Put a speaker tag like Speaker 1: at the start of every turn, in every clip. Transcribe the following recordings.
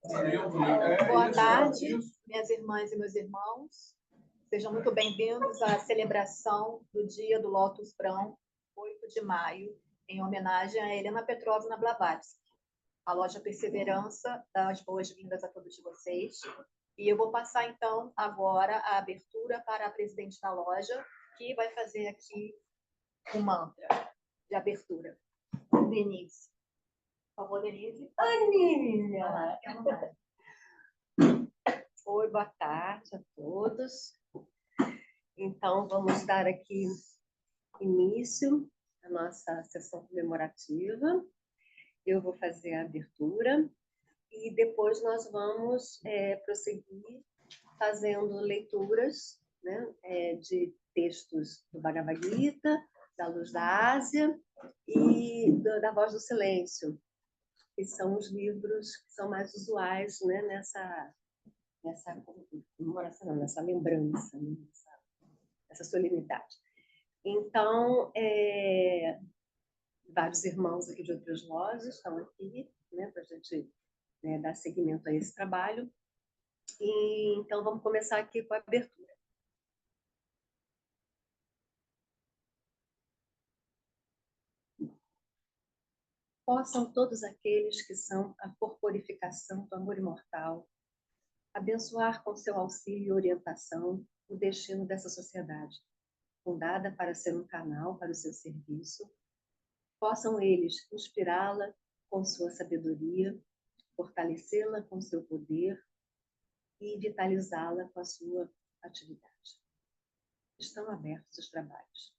Speaker 1: Boa tarde, minhas irmãs e meus irmãos. Sejam muito bem-vindos à celebração do Dia do Lótus Branco, 8 de maio, em homenagem a Helena Petrovna Blavatsky. A loja Perseverança dá as boas-vindas a todos vocês. E eu vou passar, então, agora a abertura para a presidente da loja, que vai fazer aqui um mantra de abertura. Denise. Por favor, Denise.
Speaker 2: Aninha!
Speaker 1: Oi, boa tarde a todos.
Speaker 2: Então, vamos dar aqui início à nossa sessão comemorativa. Eu vou fazer a abertura e depois nós vamos prosseguir fazendo leituras, né, de textos do Bhagavad Gita, da Luz da Ásia e da Voz do Silêncio, que são os livros que são mais usuais, né, nessa comemoração, nessa lembrança, né, nessa solenidade. Então, vários irmãos aqui de outras lojas estão aqui, né, para a gente, né, dar seguimento a esse trabalho. E, então, vamos começar aqui com a abertura. Possam todos aqueles que são a corporificação do amor imortal abençoar com seu auxílio e orientação o destino dessa sociedade, fundada para ser um canal para o seu serviço. Possam eles inspirá-la com sua sabedoria, fortalecê-la com seu poder e vitalizá-la com a sua atividade. Estão abertos os trabalhos.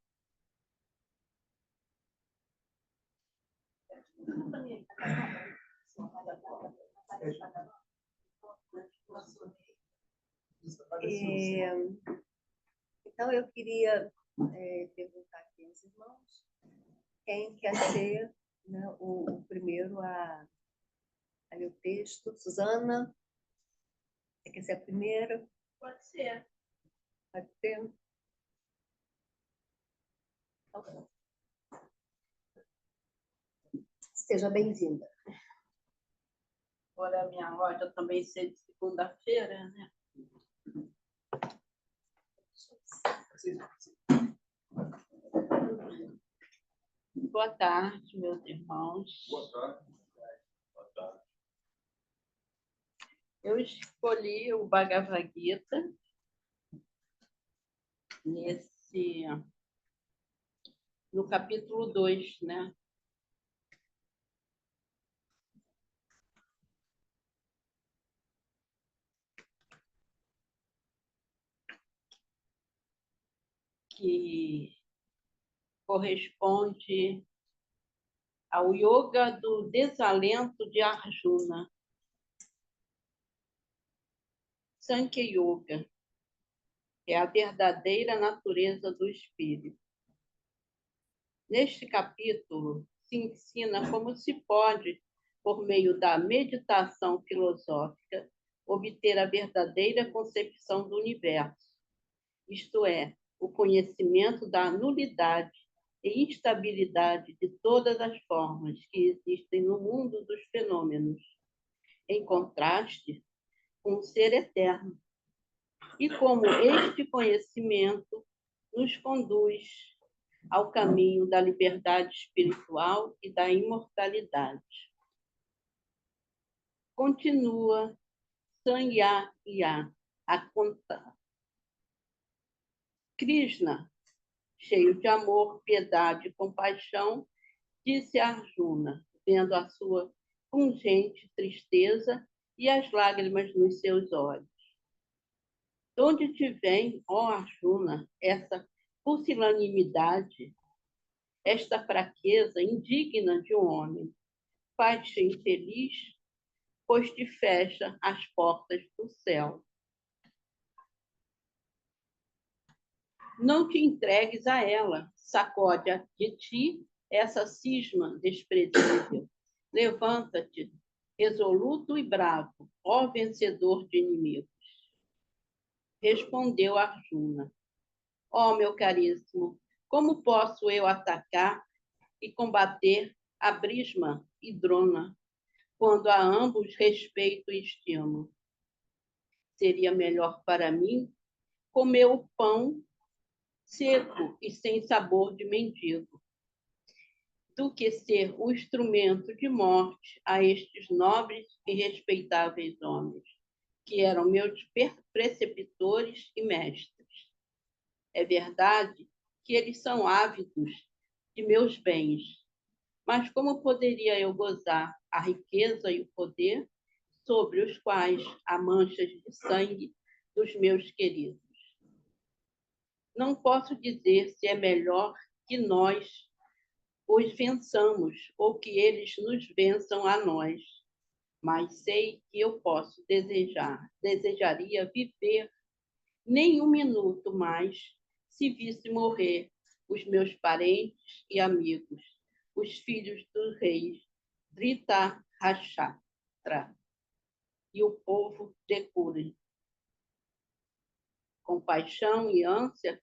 Speaker 2: Então, eu queria perguntar aqui aos irmãos quem quer ser, né, o primeiro a ler o texto. Suzana, você quer ser a primeira?
Speaker 3: Pode ser.
Speaker 2: Pode ser? Então, seja bem-vinda.
Speaker 3: Agora, a minha loja também ser de segunda-feira, né? Boa tarde, meus irmãos.
Speaker 4: Boa tarde. Boa tarde.
Speaker 3: Eu escolhi o Bhagavad Gita no capítulo 2, né? Que corresponde ao yoga do desalento de Arjuna. Sankhya Yoga é a verdadeira natureza do espírito. Neste capítulo, se ensina como se pode, por meio da meditação filosófica, obter a verdadeira concepção do universo, isto é, o conhecimento da nulidade e instabilidade de todas as formas que existem no mundo dos fenômenos, em contraste com o ser eterno, e como este conhecimento nos conduz ao caminho da liberdade espiritual e da imortalidade. Continua Sanyaya a contar. Krishna, cheio de amor, piedade e compaixão, disse a Arjuna, vendo a sua pungente tristeza e as lágrimas nos seus olhos: de onde te vem, ó Arjuna, essa pusilanimidade, esta fraqueza indigna de um homem? Faz-te infeliz, pois te fecha as portas do céu. Não te entregues a ela, sacode de ti essa cisma desprezível. Levanta-te, resoluto e bravo, ó vencedor de inimigos. Respondeu Arjuna: ó meu caríssimo, como posso eu atacar e combater a Brisma e Drona, quando a ambos respeito e estimo. Seria melhor para mim comer o pão seco e sem sabor de mendigo, do que ser um instrumento de morte a estes nobres e respeitáveis homens, que eram meus preceptores e mestres. É verdade que eles são ávidos de meus bens, mas como poderia eu gozar a riqueza e o poder sobre os quais há manchas de sangue dos meus queridos? Não posso dizer se é melhor que nós os vençamos ou que eles nos vençam a nós, mas sei que eu posso desejaria viver nem um minuto mais se visse morrer os meus parentes e amigos, os filhos dos reis Dhritarashtra e o povo de Kuri. Compaixão e ânsia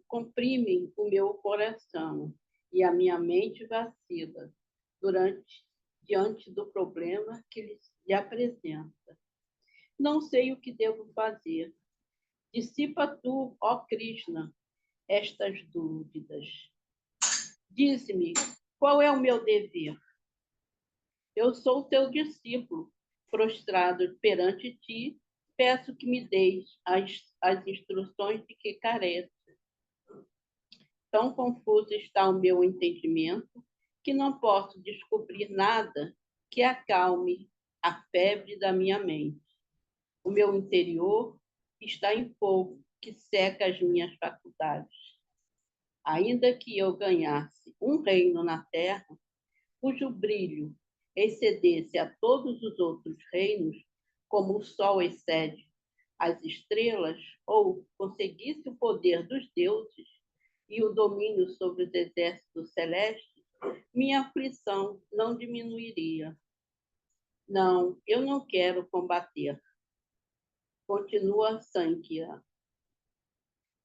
Speaker 3: comprimem o meu coração e a minha mente vacila diante do problema que lhe apresenta. Não sei o que devo fazer. Dissipa tu, ó Krishna, estas dúvidas. Dize-me, qual é o meu dever? Eu sou teu discípulo, prostrado perante ti, peço que me deis as instruções de que careço. Tão confuso está o meu entendimento que não posso descobrir nada que acalme a febre da minha mente. O meu interior está em fogo que seca as minhas faculdades. Ainda que eu ganhasse um reino na terra, cujo brilho excedesse a todos os outros reinos, como o sol excede as estrelas, ou conseguisse o poder dos deuses e o domínio sobre os exércitos celestes, minha aflição não diminuiria. Não, eu não quero combater. Continua Sankhya.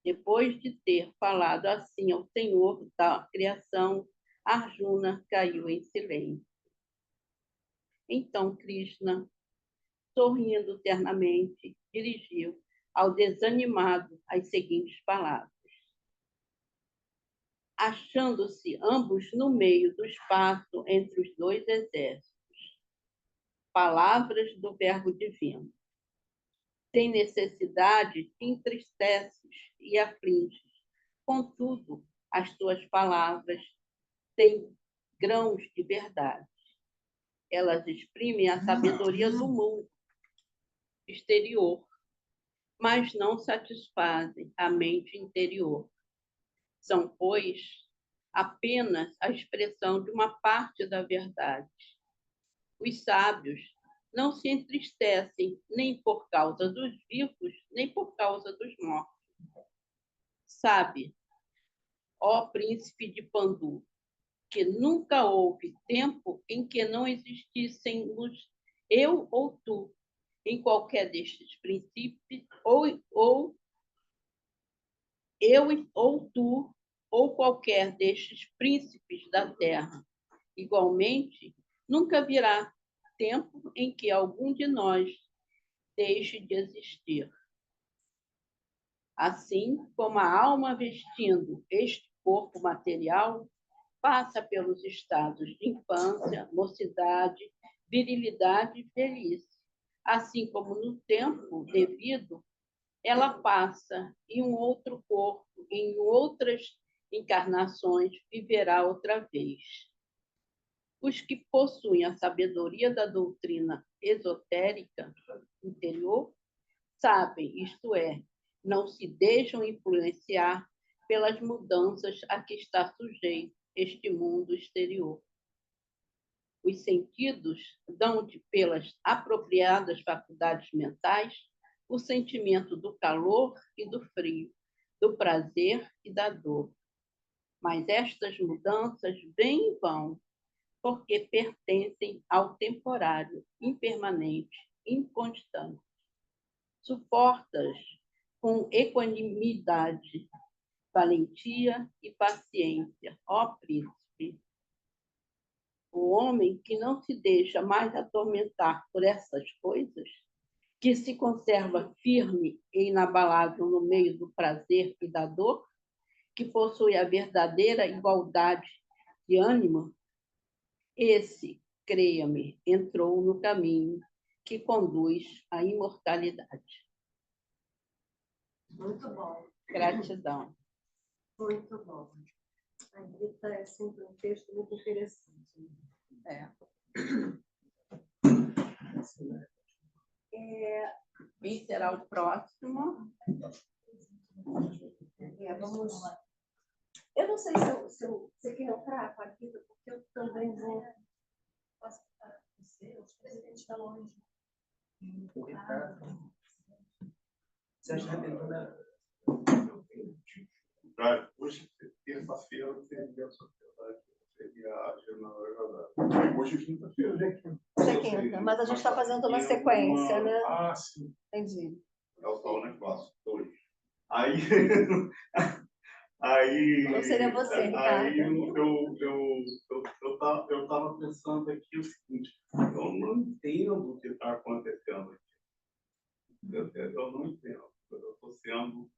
Speaker 3: Depois de ter falado assim ao Senhor da criação, Arjuna caiu em silêncio. Então Krishna, sorrindo ternamente, dirigiu ao desanimado as seguintes palavras. Achando-se ambos no meio do espaço entre os dois exércitos. Palavras do Verbo Divino. Sem necessidade, te entristeces e afliges. Contudo, as tuas palavras têm grãos de verdade. Elas exprimem a sabedoria do mundo exterior, mas não satisfazem a mente interior. São, pois, apenas a expressão de uma parte da verdade. Os sábios não se entristecem nem por causa dos vivos, nem por causa dos mortos. Sabe, ó príncipe de Pandu, que nunca houve tempo em que não existissem eu ou tu, em qualquer destes princípios, ou eu ou tu, ou qualquer destes príncipes da terra. Igualmente, nunca virá tempo em que algum de nós deixe de existir. Assim como a alma vestindo este corpo material, passa pelos estados de infância, mocidade, virilidade e velhice. Assim como no tempo devido, ela passa em um outro corpo, em outras encarnações, viverá outra vez. Os que possuem a sabedoria da doutrina esotérica interior sabem, isto é, não se deixam influenciar pelas mudanças a que está sujeito este mundo exterior. Os sentidos dão-te pelas apropriadas faculdades mentais o sentimento do calor e do frio, do prazer e da dor. Mas estas mudanças vêm e vão, porque pertencem ao temporário, impermanente, inconstante. Suportas com equanimidade, valentia e paciência, ó príncipe. o homem que não se deixa mais atormentar por essas coisas, que se conserva firme e inabalável no meio do prazer e da dor, que possui a verdadeira igualdade de ânimo, esse, creia-me, entrou no caminho que conduz à imortalidade.
Speaker 2: Muito bom,
Speaker 3: Gratidão.
Speaker 2: muito bom. A Rita é sempre um texto muito interessante.
Speaker 3: Quem será o próximo?
Speaker 2: Vamos. Eu não sei se você quer entrar com a Rita, porque eu também vou. Posso ficar com você? O presidente está longe.
Speaker 5: Você acha que
Speaker 4: Hoje, terça-feira, seria a sociedade, seria a agenda. Hoje, quinta-feira.
Speaker 2: Hoje é quinta, mas a gente está fazendo uma sequência, né?
Speaker 4: Ah, sim.
Speaker 2: Entendi.
Speaker 4: É o tal negócio, dois. Aí.
Speaker 2: Não seria você, Ricardo.
Speaker 4: Aí eu estava pensando aqui o seguinte: eu não entendo o que está acontecendo aqui. Eu não entendo. Eu estou sendo,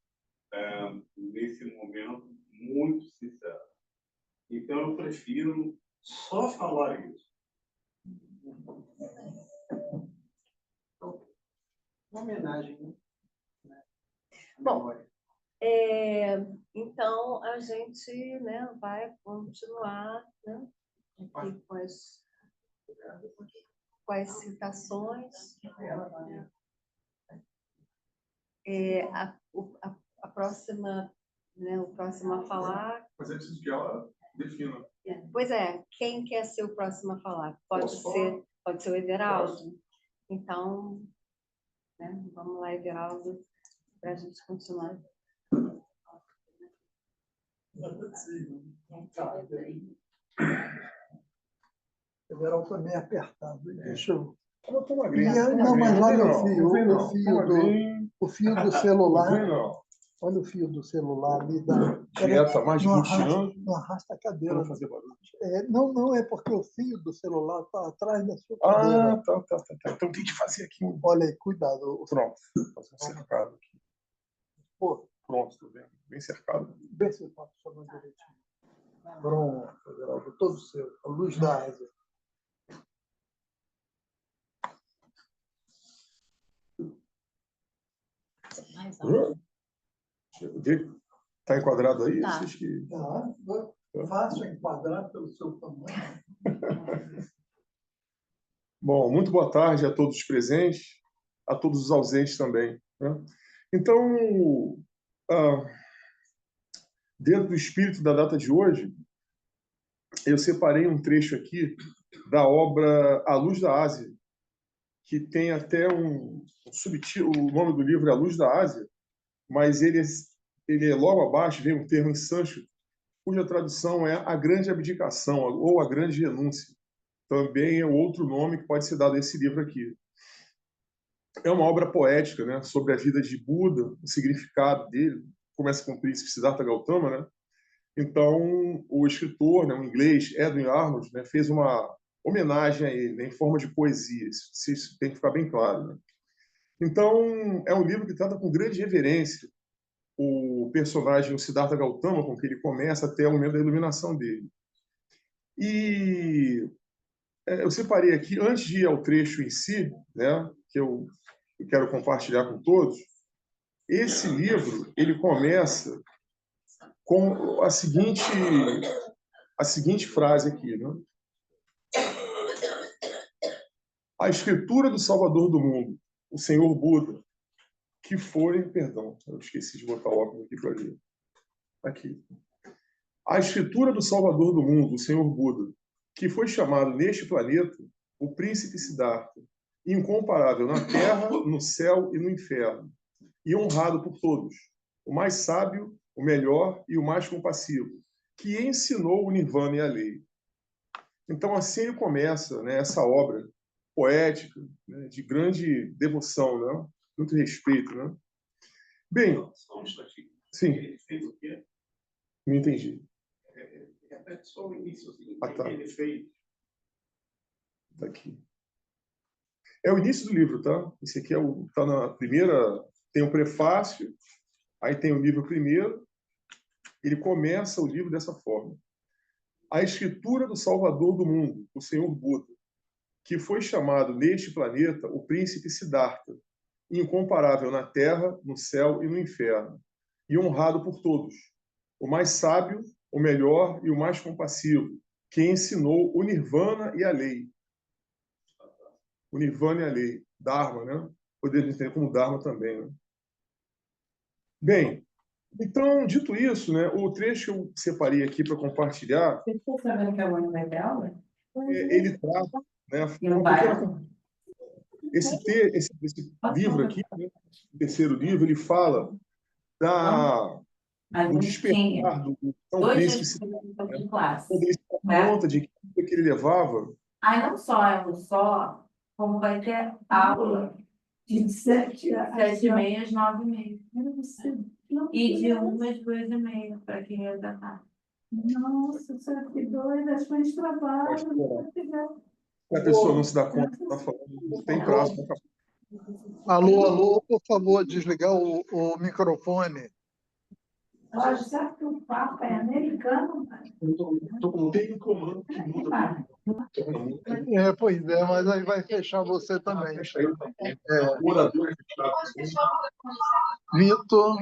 Speaker 4: nesse momento, muito sincero. Então, eu prefiro só falar isso.
Speaker 5: uma homenagem, né?
Speaker 2: Bom, então a gente, né, vai continuar, né, aqui com as citações. A próxima, né, o próximo a falar.
Speaker 4: Mas é preciso que ela defina.
Speaker 2: Pois é, quem quer ser o próximo a falar? Pode ser o Everaldo. Então, né, vamos lá, Everaldo, para a gente continuar.
Speaker 6: O Everaldo está meio apertado. Deixa eu...
Speaker 4: Ela tá magrinha.
Speaker 6: Não, mas olha o fio do celular. Olha o fio do celular ali.
Speaker 4: Dieta mais de 20 anos.
Speaker 6: Não arrasta a cadeira.
Speaker 4: Não fazer barulho.
Speaker 6: Não, é porque o fio do celular está atrás da sua cadeira.
Speaker 4: Ah, tá. Então tem que fazer aqui um.
Speaker 6: Olha aí, cuidado.
Speaker 4: Pronto. Fazer um cercado aqui.
Speaker 6: Pô,
Speaker 4: pronto, tá vendo? Bem cercado.
Speaker 6: Vê se eu faço sua mão direitinho. Pronto, Everaldo, todo seu. A luz da Ásia.
Speaker 4: Está enquadrado aí?
Speaker 2: Tá.
Speaker 6: Fácil enquadrar pelo seu tamanho.
Speaker 4: Bom, muito boa tarde a todos os presentes, a todos os ausentes também, né? Então, dentro do espírito da data de hoje, eu separei um trecho aqui da obra A Luz da Ásia, que tem até um subtítulo, o nome do livro é A Luz da Ásia, mas ele é logo abaixo, vem um termo em sânscrito, cuja tradução é a grande abdicação, ou a grande renúncia. Também é outro nome que pode ser dado a esse livro aqui. É uma obra poética, né, sobre a vida de Buda, o significado dele. Começa com o príncipe Siddhartha Gautama, né? Então, o escritor, né, o inglês Edwin Arnold, né, fez uma homenagem a ele, né, em forma de poesia. Isso tem que ficar bem claro, né? Então, é um livro que trata com grande reverência o personagem, o Siddhartha Gautama, com que ele começa até o momento da iluminação dele. E eu separei aqui, antes de ir ao trecho em si, né, que eu quero compartilhar com todos, esse livro ele começa com a seguinte frase aqui, né? A escritura do Salvador do mundo, o Senhor Buda, que foi, perdão, eu esqueci de botar o óculos aqui para ler. Aqui. A escritura do Salvador do mundo, o Senhor Buda, que foi chamado neste planeta o príncipe Siddhartha, incomparável na terra, no céu e no inferno, e honrado por todos, o mais sábio, o melhor e o mais compassivo, que ensinou o Nirvana e a lei. Então, assim ele começa, né, essa obra poética, né, de grande devoção, né, muito respeito, né? Bem,
Speaker 5: Só um instantinho.
Speaker 4: Sim.
Speaker 5: Ele fez o quê?
Speaker 4: Não entendi.
Speaker 5: Repete só o início.
Speaker 4: Ah, tá.
Speaker 5: Ele fez.
Speaker 4: Tá aqui. É o início do livro, tá? Esse aqui tá na primeira, tem um prefácio, aí tem o livro primeiro, ele começa o livro dessa forma. A escritura do Salvador do mundo, o Senhor Buda, que foi chamado neste planeta o príncipe Siddhartha, incomparável na terra, no céu e no inferno, e honrado por todos, o mais sábio, o melhor e o mais compassivo, que ensinou o Nirvana e a lei. O Nirvana e a lei. Dharma, né? Poderia entender como Dharma também, né? Bem, então, dito isso, né, o trecho que eu separei aqui para compartilhar,
Speaker 7: Você ficou sabendo que amanhã vai ter aula?
Speaker 4: ele trata, né,
Speaker 7: E não
Speaker 4: uma pequena
Speaker 7: vai?
Speaker 4: esse livro aqui, né, o terceiro livro, ele fala
Speaker 7: A
Speaker 4: do
Speaker 7: gente tinha
Speaker 4: despertar do São
Speaker 7: 2
Speaker 4: Príncipe
Speaker 7: dias
Speaker 4: Siddhartha,
Speaker 7: de
Speaker 4: né?
Speaker 7: classe,
Speaker 4: Quando ele se dá
Speaker 7: né?
Speaker 4: conta de que tudo que ele levava,
Speaker 7: Aí não só, como vai ter aula de 7h30 às 9h30. E de 1 às 2h30, para quem ia da tarde. Nossa, 7h02, as mães trabalham.
Speaker 4: a pessoa não se dá conta que está falando, tem prazo para acabar.
Speaker 6: Alô, alô, por favor, desligar o microfone.
Speaker 7: Olha, sabe que o Papa é americano?
Speaker 4: Tem um comando que muda.
Speaker 6: Pois é, mas aí vai fechar você também.
Speaker 4: O orador é
Speaker 6: Vitor,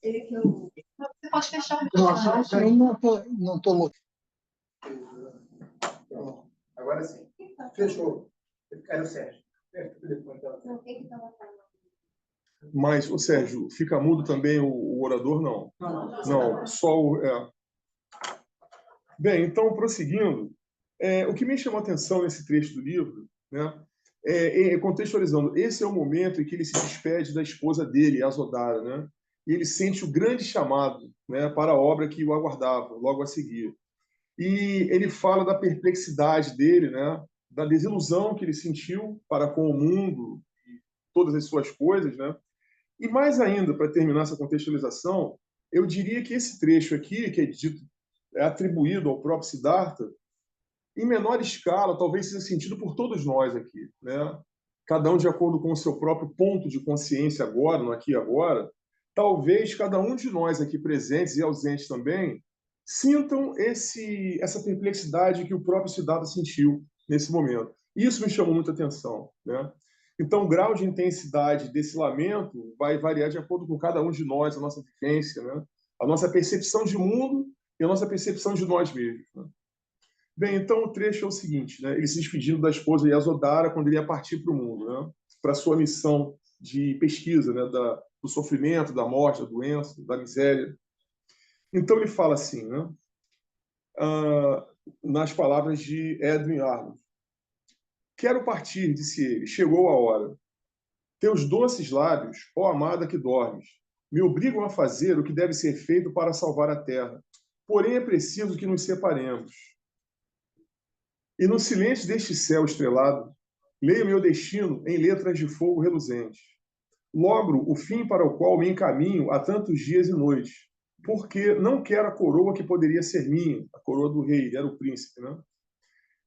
Speaker 1: Você pode fechar o
Speaker 6: eu não estou louco.
Speaker 5: Agora sim. Fechou. Era o Sérgio.
Speaker 4: Mas, o Sérgio, fica mudo também o orador? Não. Não, só o... Bem, então, prosseguindo, o que me chamou a atenção nesse trecho do livro, né, contextualizando, esse é o momento em que ele se despede da esposa dele, Yasodhara, né, e ele sente o grande chamado, né, para a obra que o aguardava logo a seguir. E ele fala da perplexidade dele, né, da desilusão que ele sentiu para com o mundo e todas as suas coisas, né? E mais ainda, para terminar essa contextualização, eu diria que esse trecho aqui, que é atribuído ao próprio Siddhartha, em menor escala, talvez seja sentido por todos nós aqui, né? Cada um de acordo com o seu próprio ponto de consciência agora, no aqui e agora. Talvez cada um de nós aqui presentes e ausentes também sintam essa perplexidade que o próprio Siddhartha sentiu nesse momento. Isso me chamou muita atenção, né? Então, o grau de intensidade desse lamento vai variar de acordo com cada um de nós, a nossa vivência, né? A nossa percepção de mundo e a nossa percepção de nós mesmos, né? Bem, então o trecho é o seguinte, né? Ele se despedindo da esposa Yasodhara quando ele ia partir para o mundo, né? Para a sua missão de pesquisa, né? Do sofrimento, da morte, da doença, da miséria. Então ele fala assim, né? Nas palavras de Edwin Arnold: quero partir, disse ele, chegou a hora. Teus doces lábios, ó amada que dormes, me obrigam a fazer o que deve ser feito para salvar a terra. Porém é preciso que nos separemos. E no silêncio deste céu estrelado, leio meu destino em letras de fogo reluzentes. Logro o fim para o qual me encaminho há tantos dias e noites, porque não quero a coroa que poderia ser minha, a coroa do rei, ele era o príncipe, né?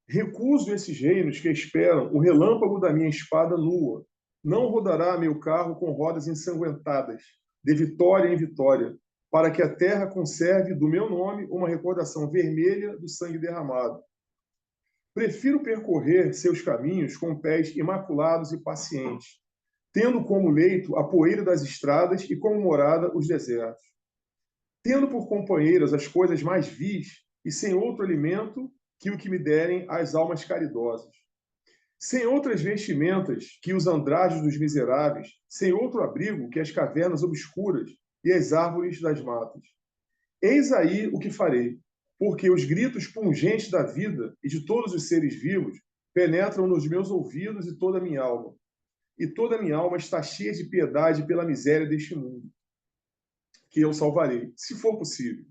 Speaker 4: Recuso esses reinos que esperam o relâmpago da minha espada nua. Não rodará meu carro com rodas ensanguentadas, de vitória em vitória, para que a terra conserve do meu nome uma recordação vermelha do sangue derramado. Prefiro percorrer seus caminhos com pés imaculados e pacientes, tendo como leito a poeira das estradas e como morada os desertos. Tendo por companheiras as coisas mais vis e sem outro alimento que o que me derem as almas caridosas. Sem outras vestimentas que os andrajos dos miseráveis, sem outro abrigo que as cavernas obscuras e as árvores das matas. Eis aí o que farei, porque os gritos pungentes da vida e de todos os seres vivos penetram nos meus ouvidos e toda a minha alma. E toda a minha alma está cheia de piedade pela miséria deste mundo, que eu salvarei, se for possível,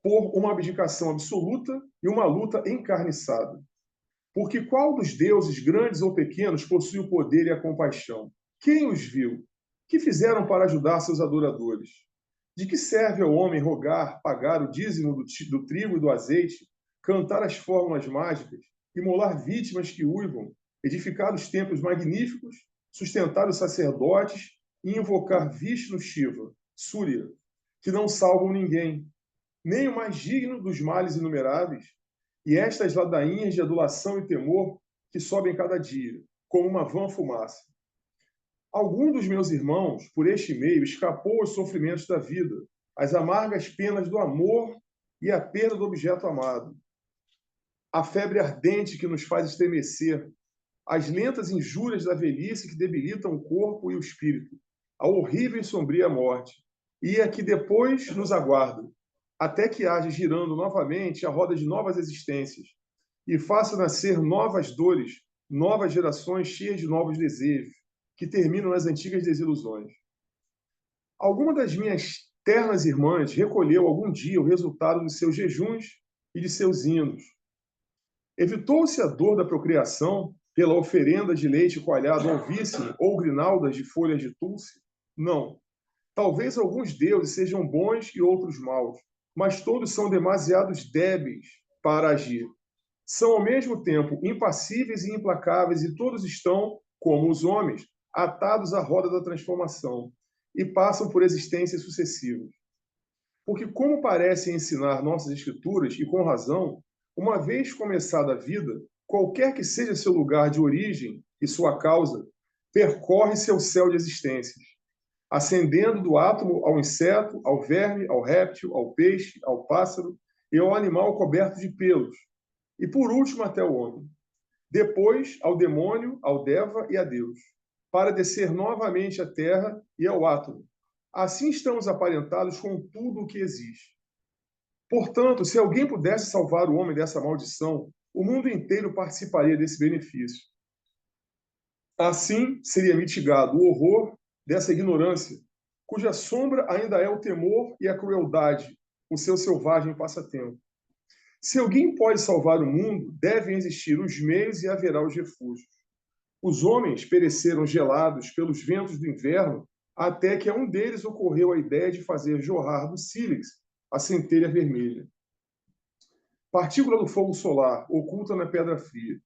Speaker 4: por uma abdicação absoluta e uma luta encarniçada. Porque qual dos deuses, grandes ou pequenos, possui o poder e a compaixão? Quem os viu? Que fizeram para ajudar seus adoradores? De que serve ao homem rogar, pagar o dízimo do trigo e do azeite, cantar as fórmulas mágicas, imolar vítimas que uivam, edificar os templos magníficos, sustentar os sacerdotes e invocar Vishnu Shiva, Surya, que não salvam ninguém, nem o mais digno dos males inumeráveis, e estas ladainhas de adulação e temor que sobem cada dia, como uma vã fumaça. Algum dos meus irmãos, por este meio, escapou aos sofrimentos da vida, às amargas penas do amor e à perda do objeto amado. A febre ardente que nos faz estremecer, as lentas injúrias da velhice que debilitam o corpo e o espírito, a horrível e sombria morte, e a que depois nos aguarda, até que haja girando novamente a roda de novas existências, e faça nascer novas dores, novas gerações cheias de novos desejos, que terminam nas antigas desilusões. Alguma das minhas ternas irmãs recolheu algum dia o resultado dos seus jejuns e de seus hinos. Evitou-se a dor da procriação pela oferenda de leite coalhado ao vício ou grinaldas de folhas de tulse? Não. Talvez alguns deuses sejam bons e outros maus, mas todos são demasiados débeis para agir. São ao mesmo tempo impassíveis e implacáveis, e todos estão, como os homens, atados à roda da transformação e passam por existências sucessivas. Porque, como parecem ensinar nossas escrituras, e com razão, uma vez começada a vida, qualquer que seja seu lugar de origem e sua causa, percorre seu céu de existências, ascendendo do átomo ao inseto, ao verme, ao réptil, ao peixe, ao pássaro e ao animal coberto de pelos, e por último até o homem. Depois ao demônio, ao deva e a Deus, para descer novamente à terra e ao átomo. Assim estamos aparentados com tudo o que existe. Portanto, se alguém pudesse salvar o homem dessa maldição, o mundo inteiro participaria desse benefício. Assim seria mitigado o horror dessa ignorância, cuja sombra ainda é o temor e a crueldade, o seu selvagem passatempo. Se alguém pode salvar o mundo, devem existir os meios e haverá os refúgios. Os homens pereceram gelados pelos ventos do inverno, até que a um deles ocorreu a ideia de fazer jorrar do sílex a centelha vermelha. Partícula do fogo solar, oculta na pedra fria.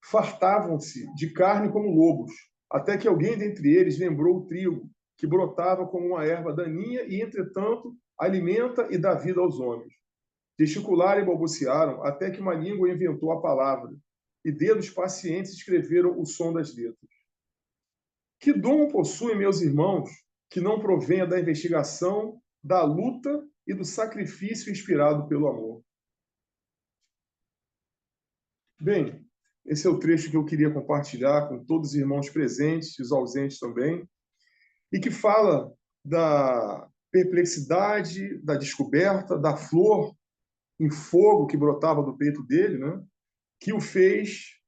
Speaker 4: Fartavam-se de carne como lobos, até que alguém dentre eles lembrou o trigo, que brotava como uma erva daninha e, entretanto, alimenta e dá vida aos homens. Gesticularam e balbuciaram até que uma língua inventou a palavra, e dedos pacientes escreveram o som das letras. Que dom possuem meus irmãos que não provenha da investigação, da luta e do sacrifício inspirado pelo amor? Bem, esse é o trecho que eu queria compartilhar com todos os irmãos presentes e os ausentes também, e que fala da perplexidade, da descoberta, da flor em fogo que brotava do peito dele, né? Que o fez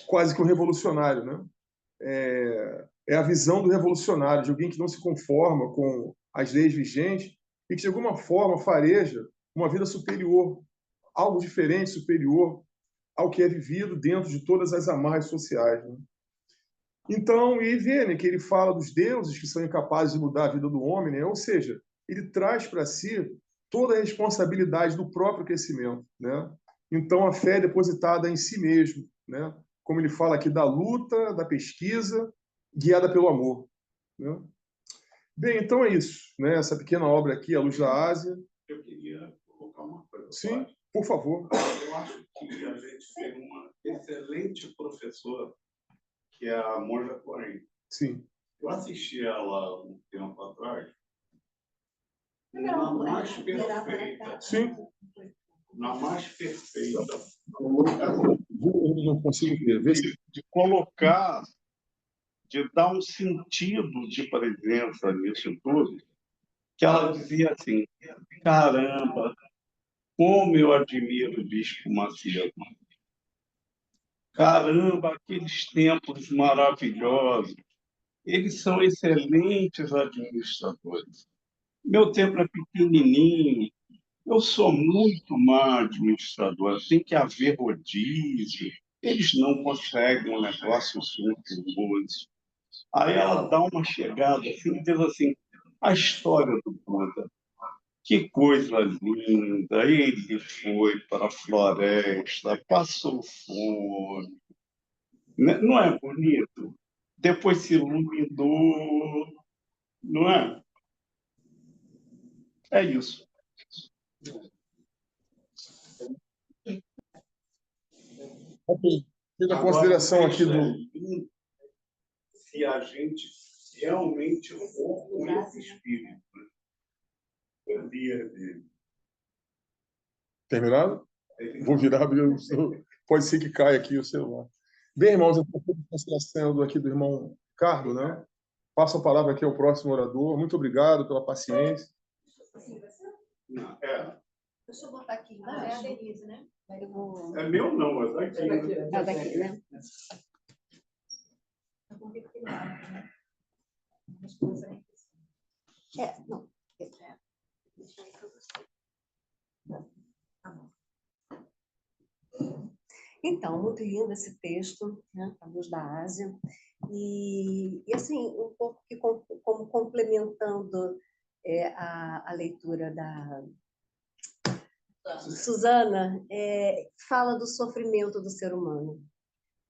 Speaker 4: quase que um revolucionário, né? É a visão do revolucionário, de alguém que não se conforma com as leis vigentes e que, de alguma forma, fareja uma vida superior, algo diferente, superior ao que é vivido dentro de todas as amarras sociais, né? Então, e vê, né, que ele fala dos deuses que são incapazes de mudar a vida do homem, né? Ou seja, ele traz para si toda a responsabilidade do próprio crescimento, né? Então, a fé é depositada em si mesmo, né? Como ele fala aqui, da luta, da pesquisa, guiada pelo amor, né? Bem, então é isso, né? Essa pequena obra aqui, A Luz da Ásia.
Speaker 8: Eu queria colocar uma coisa.
Speaker 4: Sim, por favor.
Speaker 8: Eu acho que a gente tem uma excelente professora, que é a Monja Coen.
Speaker 4: Sim.
Speaker 8: Eu assisti ela um tempo atrás. Na mais perfeita.
Speaker 4: Sim.
Speaker 8: Na mais perfeita.
Speaker 4: Eu não consigo ver.
Speaker 8: De colocar, de dar um sentido de presença nisso tudo, que ela dizia assim: caramba, como eu admiro o Bispo Macedo. Caramba, aqueles tempos maravilhosos. Eles são excelentes administradores. Meu tempo é pequenininho. Eu sou muito má administrador. Tem que haver rodízio. Eles não conseguem um negócio suntuoso. Aí ela dá uma chegada assim, e diz assim: a história do Buda. Que coisa linda! Ele foi para a floresta, passou fome. Não é bonito? Depois se iluminou, não é? É isso.
Speaker 4: Ok. Fiz a consideração aqui do...
Speaker 8: Se a gente realmente for com esse espírito.
Speaker 4: Terminado? Vou virar, pode ser que caia aqui o celular. Bem, irmãos, eu estou com a consideração aqui do irmão Carlos, né? Passo a palavra aqui ao próximo orador. Muito obrigado pela paciência.
Speaker 2: Deixa eu botar aqui embaixo.
Speaker 1: É a Denise, né?
Speaker 8: É meu não, mas daqui.
Speaker 2: É daqui, né? Não. Então, muito lindo esse texto, né? A Luz da Ásia. E assim, um pouco que como complementando a leitura da Susana, fala do sofrimento do ser humano,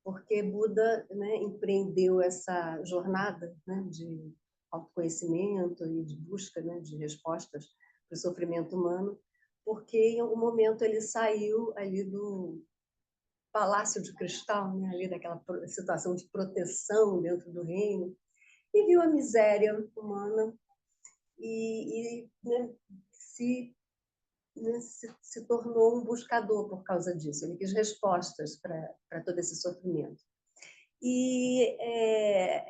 Speaker 2: porque Buda, né, empreendeu essa jornada, né, de autoconhecimento e de busca, né, de respostas para o sofrimento humano, porque em algum momento ele saiu ali do Palácio de Cristal, né, ali daquela situação de proteção dentro do reino, e viu a miséria humana né, se tornou um buscador por causa disso. Ele quis respostas para todo esse sofrimento. E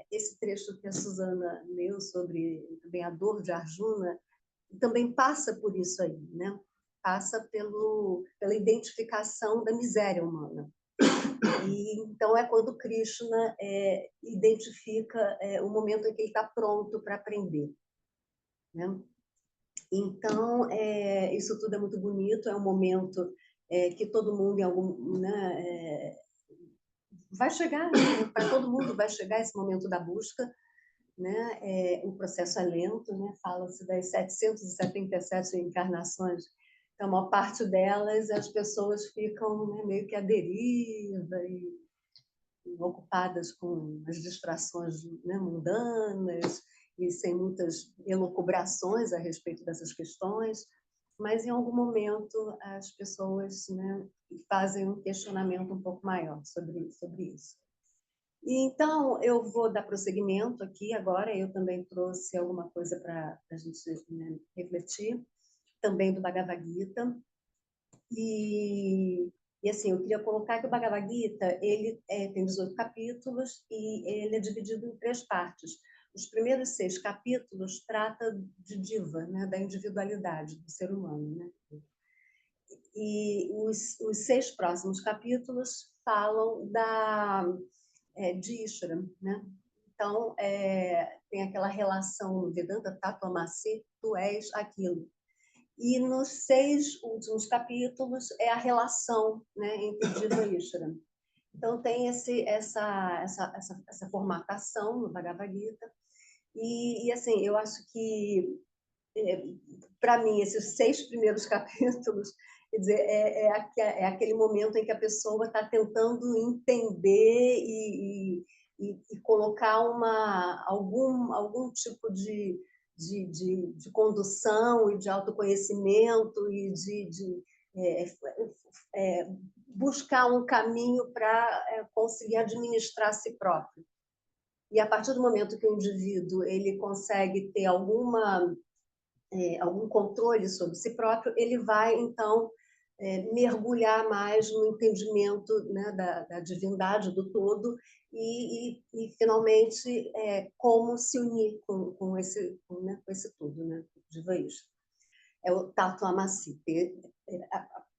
Speaker 2: esse trecho que a Susana leu sobre também a dor de Arjuna também passa por isso aí, né? Passa pela identificação da miséria humana. E então é quando Krishna identifica o momento em que ele está pronto para aprender, né? Então, isso tudo é muito bonito, é um momento que todo mundo em algum, né, vai chegar, né? Para todo mundo vai chegar esse momento da busca, né? O processo é lento, né? Fala-se das 777 encarnações, então a maior parte delas as pessoas ficam, né, meio que à deriva e ocupadas com as distrações, né, mundanas e sem muitas elucubrações a respeito dessas questões, mas em algum momento as pessoas, né, fazem um questionamento um pouco maior sobre isso. E então eu vou dar prosseguimento aqui agora. Eu também trouxe alguma coisa para a gente, né, refletir, também do Bhagavad Gita. E assim, eu queria colocar que o Bhagavad Gita ele tem 18 capítulos e ele é dividido em 3 partes. Os primeiros 6 capítulos tratam de Diva, né, da individualidade do ser humano, né? E os 6 próximos capítulos falam de Ishvara, né? Então, tem aquela relação no Vedanta, Tatvamasi, tu és aquilo. E nos 6 últimos capítulos é a relação, né, entre Diva e Ishvara. Então tem essa formatação no Bhagavad Gita. E assim, eu acho que, para mim, esses 6 primeiros capítulos, quer dizer, é aquele momento em que a pessoa está tentando entender e colocar algum tipo de condução e de autoconhecimento e de buscar um caminho para conseguir administrar a si próprio. E a partir do momento que o indivíduo ele consegue ter algum controle sobre si próprio, ele vai, então, mergulhar mais no entendimento, né, da divindade do todo e finalmente, como se unir com esse tudo, né, de Vaishya. É o Tatvamasi, ter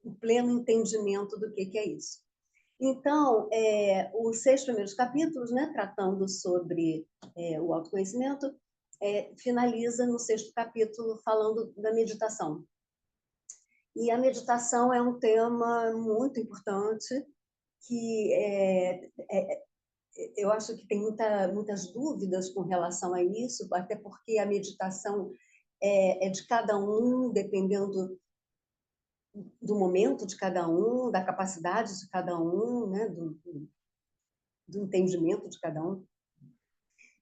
Speaker 2: o pleno entendimento do que é isso. Então, os 6 primeiros capítulos, né, tratando sobre o autoconhecimento, finaliza no 6º capítulo falando da meditação. E a meditação é um tema muito importante que eu acho que tem muitas dúvidas com relação a isso, até porque a meditação é de cada um, dependendo do momento de cada um, da capacidade de cada um, né? do entendimento de cada um.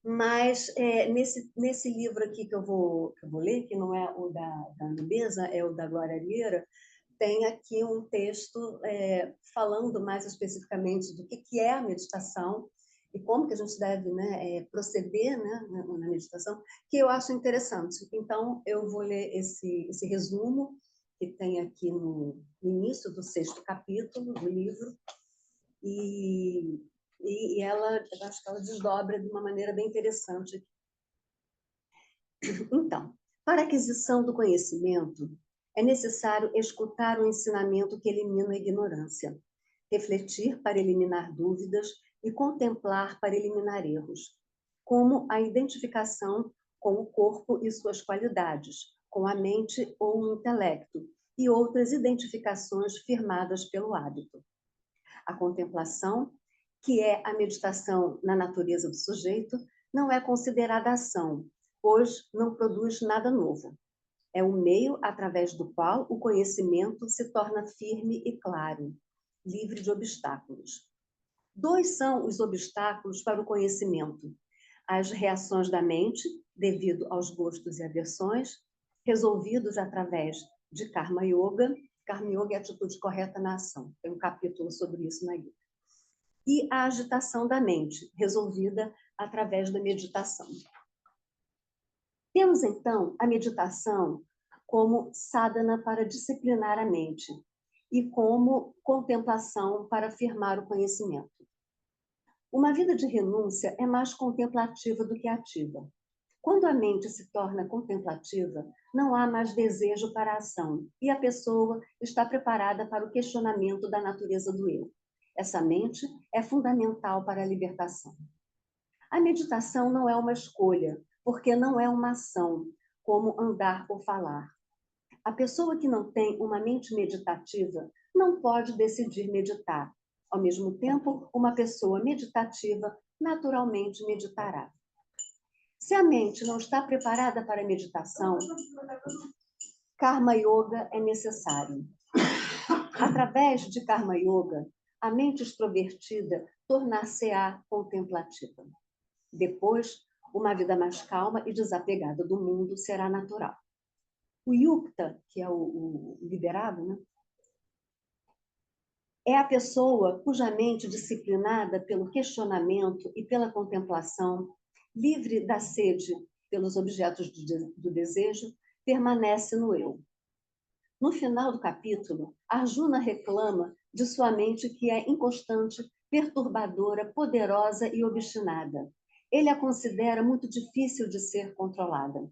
Speaker 2: Mas nesse livro aqui que eu vou ler, que não é o da Nubeza, é o da Glória Lira, tem aqui um texto falando mais especificamente do que é a meditação e como que a gente deve, né, proceder, né, na meditação, que eu acho interessante. Então, eu vou ler esse resumo que tem aqui no início do 6º capítulo do livro, e ela, eu acho que ela desdobra de uma maneira bem interessante. Então, para a aquisição do conhecimento, é necessário escutar o ensinamento que elimina a ignorância, refletir para eliminar dúvidas e contemplar para eliminar erros, como a identificação com o corpo e suas qualidades, com a mente ou o intelecto, e outras identificações firmadas pelo hábito. A contemplação, que é a meditação na natureza do sujeito, não é considerada ação, pois não produz nada novo. É o meio através do qual o conhecimento se torna firme e claro, livre de obstáculos. 2 são os obstáculos para o conhecimento: as reações da mente, devido aos gostos e aversões, resolvidos através de Karma Yoga. Karma Yoga é a atitude correta na ação. Tem um capítulo sobre isso na Gita. E a agitação da mente, resolvida através da meditação. Temos, então, a meditação como sadhana para disciplinar a mente e como contemplação para firmar o conhecimento. Uma vida de renúncia é mais contemplativa do que ativa. Quando a mente se torna contemplativa, não há mais desejo para a ação e a pessoa está preparada para o questionamento da natureza do eu. Essa mente é fundamental para a libertação. A meditação não é uma escolha, porque não é uma ação, como andar ou falar. A pessoa que não tem uma mente meditativa não pode decidir meditar. Ao mesmo tempo, uma pessoa meditativa naturalmente meditará. Se a mente não está preparada para a meditação, Karma Yoga é necessário. Através de Karma Yoga, a mente extrovertida tornar-se-á contemplativa. Depois, uma vida mais calma e desapegada do mundo será natural. O yukta, que é o liberado, né? É a pessoa cuja mente disciplinada pelo questionamento e pela contemplação, livre da sede pelos objetos do desejo, permanece no eu. No final do capítulo, Arjuna reclama de sua mente que é inconstante, perturbadora, poderosa e obstinada. Ele a considera muito difícil de ser controlada.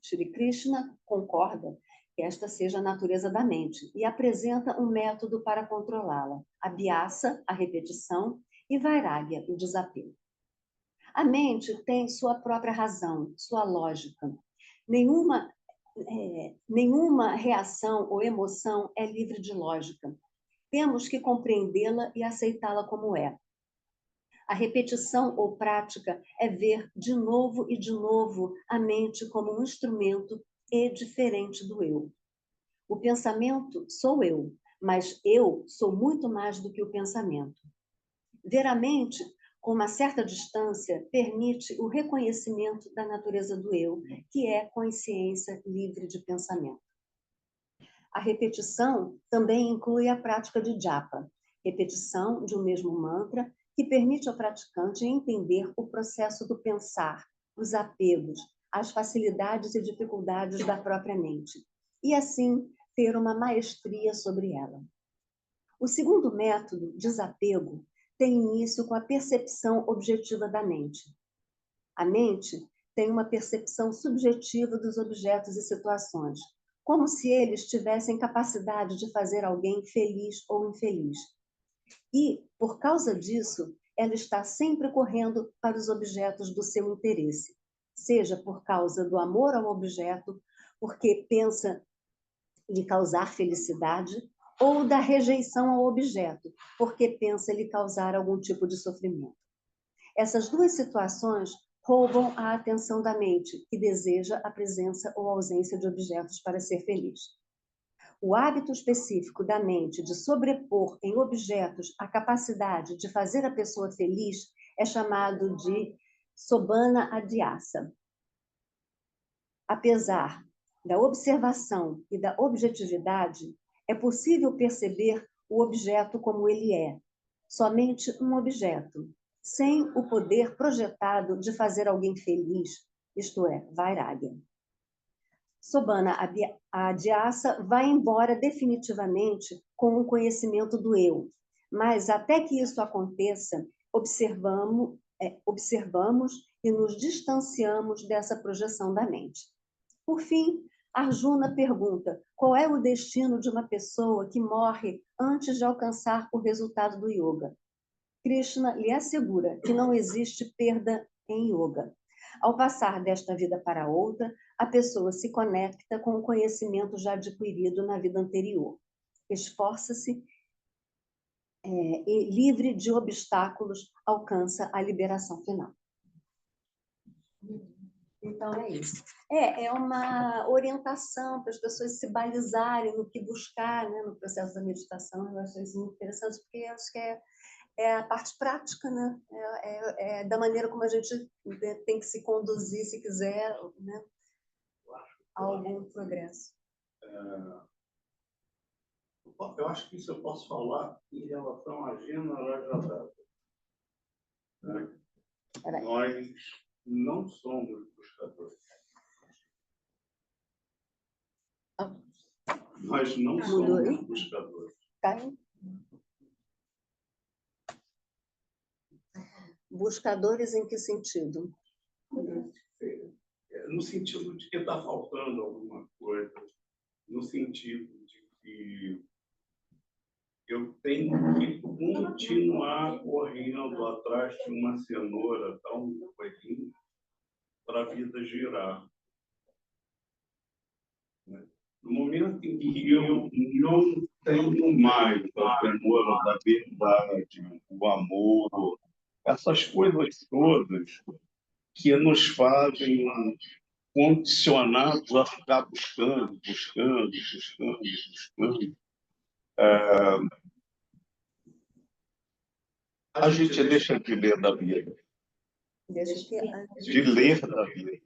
Speaker 2: Shri Krishna concorda que esta seja a natureza da mente e apresenta um método para controlá-la: abhyasa, a repetição, e vairagya, o desapego. A mente tem sua própria razão, sua lógica. Nenhuma reação ou emoção é livre de lógica. Temos que compreendê-la e aceitá-la como é. A repetição ou prática é ver de novo e de novo a mente como um instrumento e diferente do eu. O pensamento sou eu, mas eu sou muito mais do que o pensamento. Ver a mente com uma certa distância permite o reconhecimento da natureza do eu, que é consciência livre de pensamento. A repetição também inclui a prática de japa, repetição de um mesmo mantra, que permite ao praticante entender o processo do pensar, os apegos, as facilidades e dificuldades da própria mente, e assim ter uma maestria sobre ela. O segundo método, desapego, tem início com a percepção objetiva da mente. A mente tem uma percepção subjetiva dos objetos e situações, como se eles tivessem capacidade de fazer alguém feliz ou infeliz. E, por causa disso, ela está sempre correndo para os objetos do seu interesse, seja por causa do amor ao objeto, porque pensa lhe causar felicidade, ou da rejeição ao objeto, porque pensa lhe causar algum tipo de sofrimento. Essas duas situações roubam a atenção da mente, que deseja a presença ou ausência de objetos para ser feliz. O hábito específico da mente de sobrepor em objetos a capacidade de fazer a pessoa feliz é chamado de Sobhana Adhyasa. Apesar da observação e da objetividade, é possível perceber o objeto como ele é, somente um objeto, sem o poder projetado de fazer alguém feliz, isto é, Vairagya. Sobhana Adhyasa vai embora definitivamente com o conhecimento do eu, mas até que isso aconteça, observamos e nos distanciamos dessa projeção da mente. Por fim, Arjuna pergunta qual é o destino de uma pessoa que morre antes de alcançar o resultado do yoga. Krishna lhe assegura que não existe perda em yoga. Ao passar desta vida para outra, a pessoa se conecta com o conhecimento já adquirido na vida anterior. Esforça-se e, livre de obstáculos, alcança a liberação final. Então, é isso. É uma orientação para as pessoas se balizarem no que buscar, né, no processo da meditação. Eu acho isso muito interessante, porque eu acho que é a parte prática, né? É da maneira como a gente tem que se conduzir, se quiser, né, a algum progresso.
Speaker 8: Eu acho que isso eu posso falar em relação à generalidade. Nós não somos buscadores. Nós não somos buscadores.
Speaker 2: Buscadores em que sentido?
Speaker 8: No sentido de que está faltando alguma coisa, no sentido de que eu tenho que continuar correndo atrás de uma cenoura tão coisinha para a vida girar. No momento em que eu não tenho mais a cenoura da verdade, o amor, essas coisas todas que nos fazem condicionados a ficar buscando. A gente deixa de ler da vida. De ler da vida.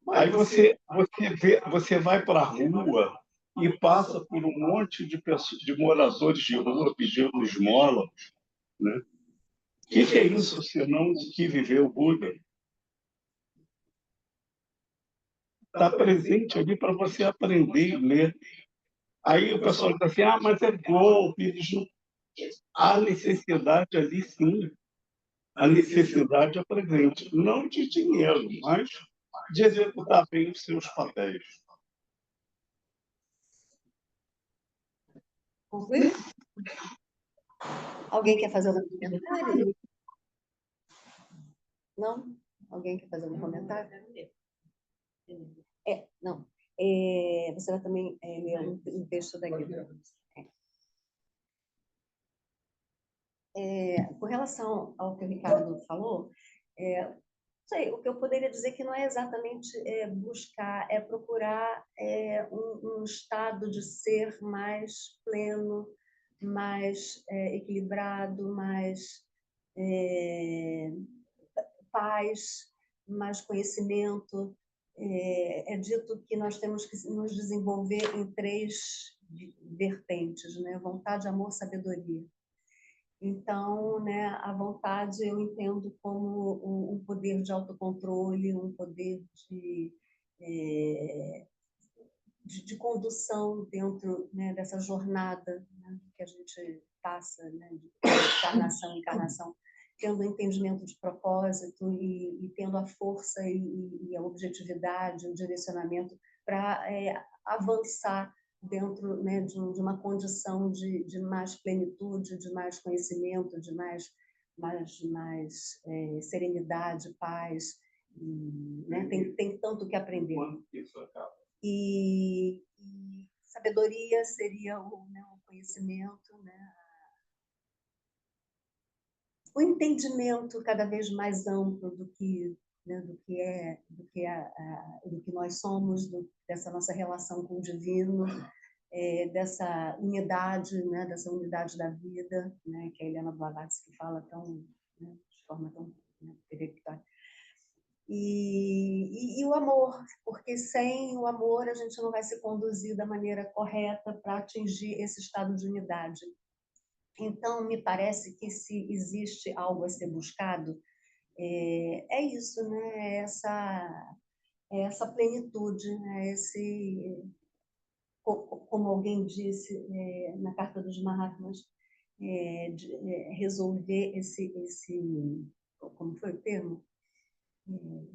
Speaker 8: Aí você vai para a rua e passa por um monte de pessoas, de moradores de rua pedindo esmola, né? O que é isso, senão o que viveu o Buda? Está presente ali para você aprender e ler. Aí o pessoal diz assim, mas é golpe. Eles não... Há necessidade ali, sim. A necessidade é presente. Não de dinheiro, mas de executar bem os seus papéis.
Speaker 2: Alguém quer fazer algum comentário? Não? Alguém quer fazer algum comentário? Não. Você vai também ler um texto da Gita. Com relação ao que o Ricardo falou, o que eu poderia dizer que não é exatamente buscar, é procurar um estado de ser mais pleno, mais equilibrado, mais paz, mais conhecimento. É dito que nós temos que nos desenvolver em 3 vertentes, né? Vontade, amor, sabedoria. Então, né, a vontade eu entendo como um poder de autocontrole, um poder de condução dentro, né, dessa jornada, né, que a gente passa, né, de encarnação em encarnação, tendo entendimento de propósito e tendo a força e a objetividade, o direcionamento para avançar dentro, né, de uma condição de mais plenitude, de mais conhecimento, de mais serenidade, paz. Né, tem tanto que aprender. E sabedoria seria o conhecimento, né, o entendimento cada vez mais amplo do que, né, do que nós somos, dessa nossa relação com o divino, dessa unidade, né, da vida, né, que a Helena Blavatsky fala tão, né, de forma tão, né, peremptória. E o amor, porque sem o amor a gente não vai se conduzir da maneira correta para atingir esse estado de unidade. Então, me parece que se existe algo a ser buscado, é isso, né? Essa plenitude, né? Como alguém disse na Carta dos Mahatmas, resolver como foi o termo?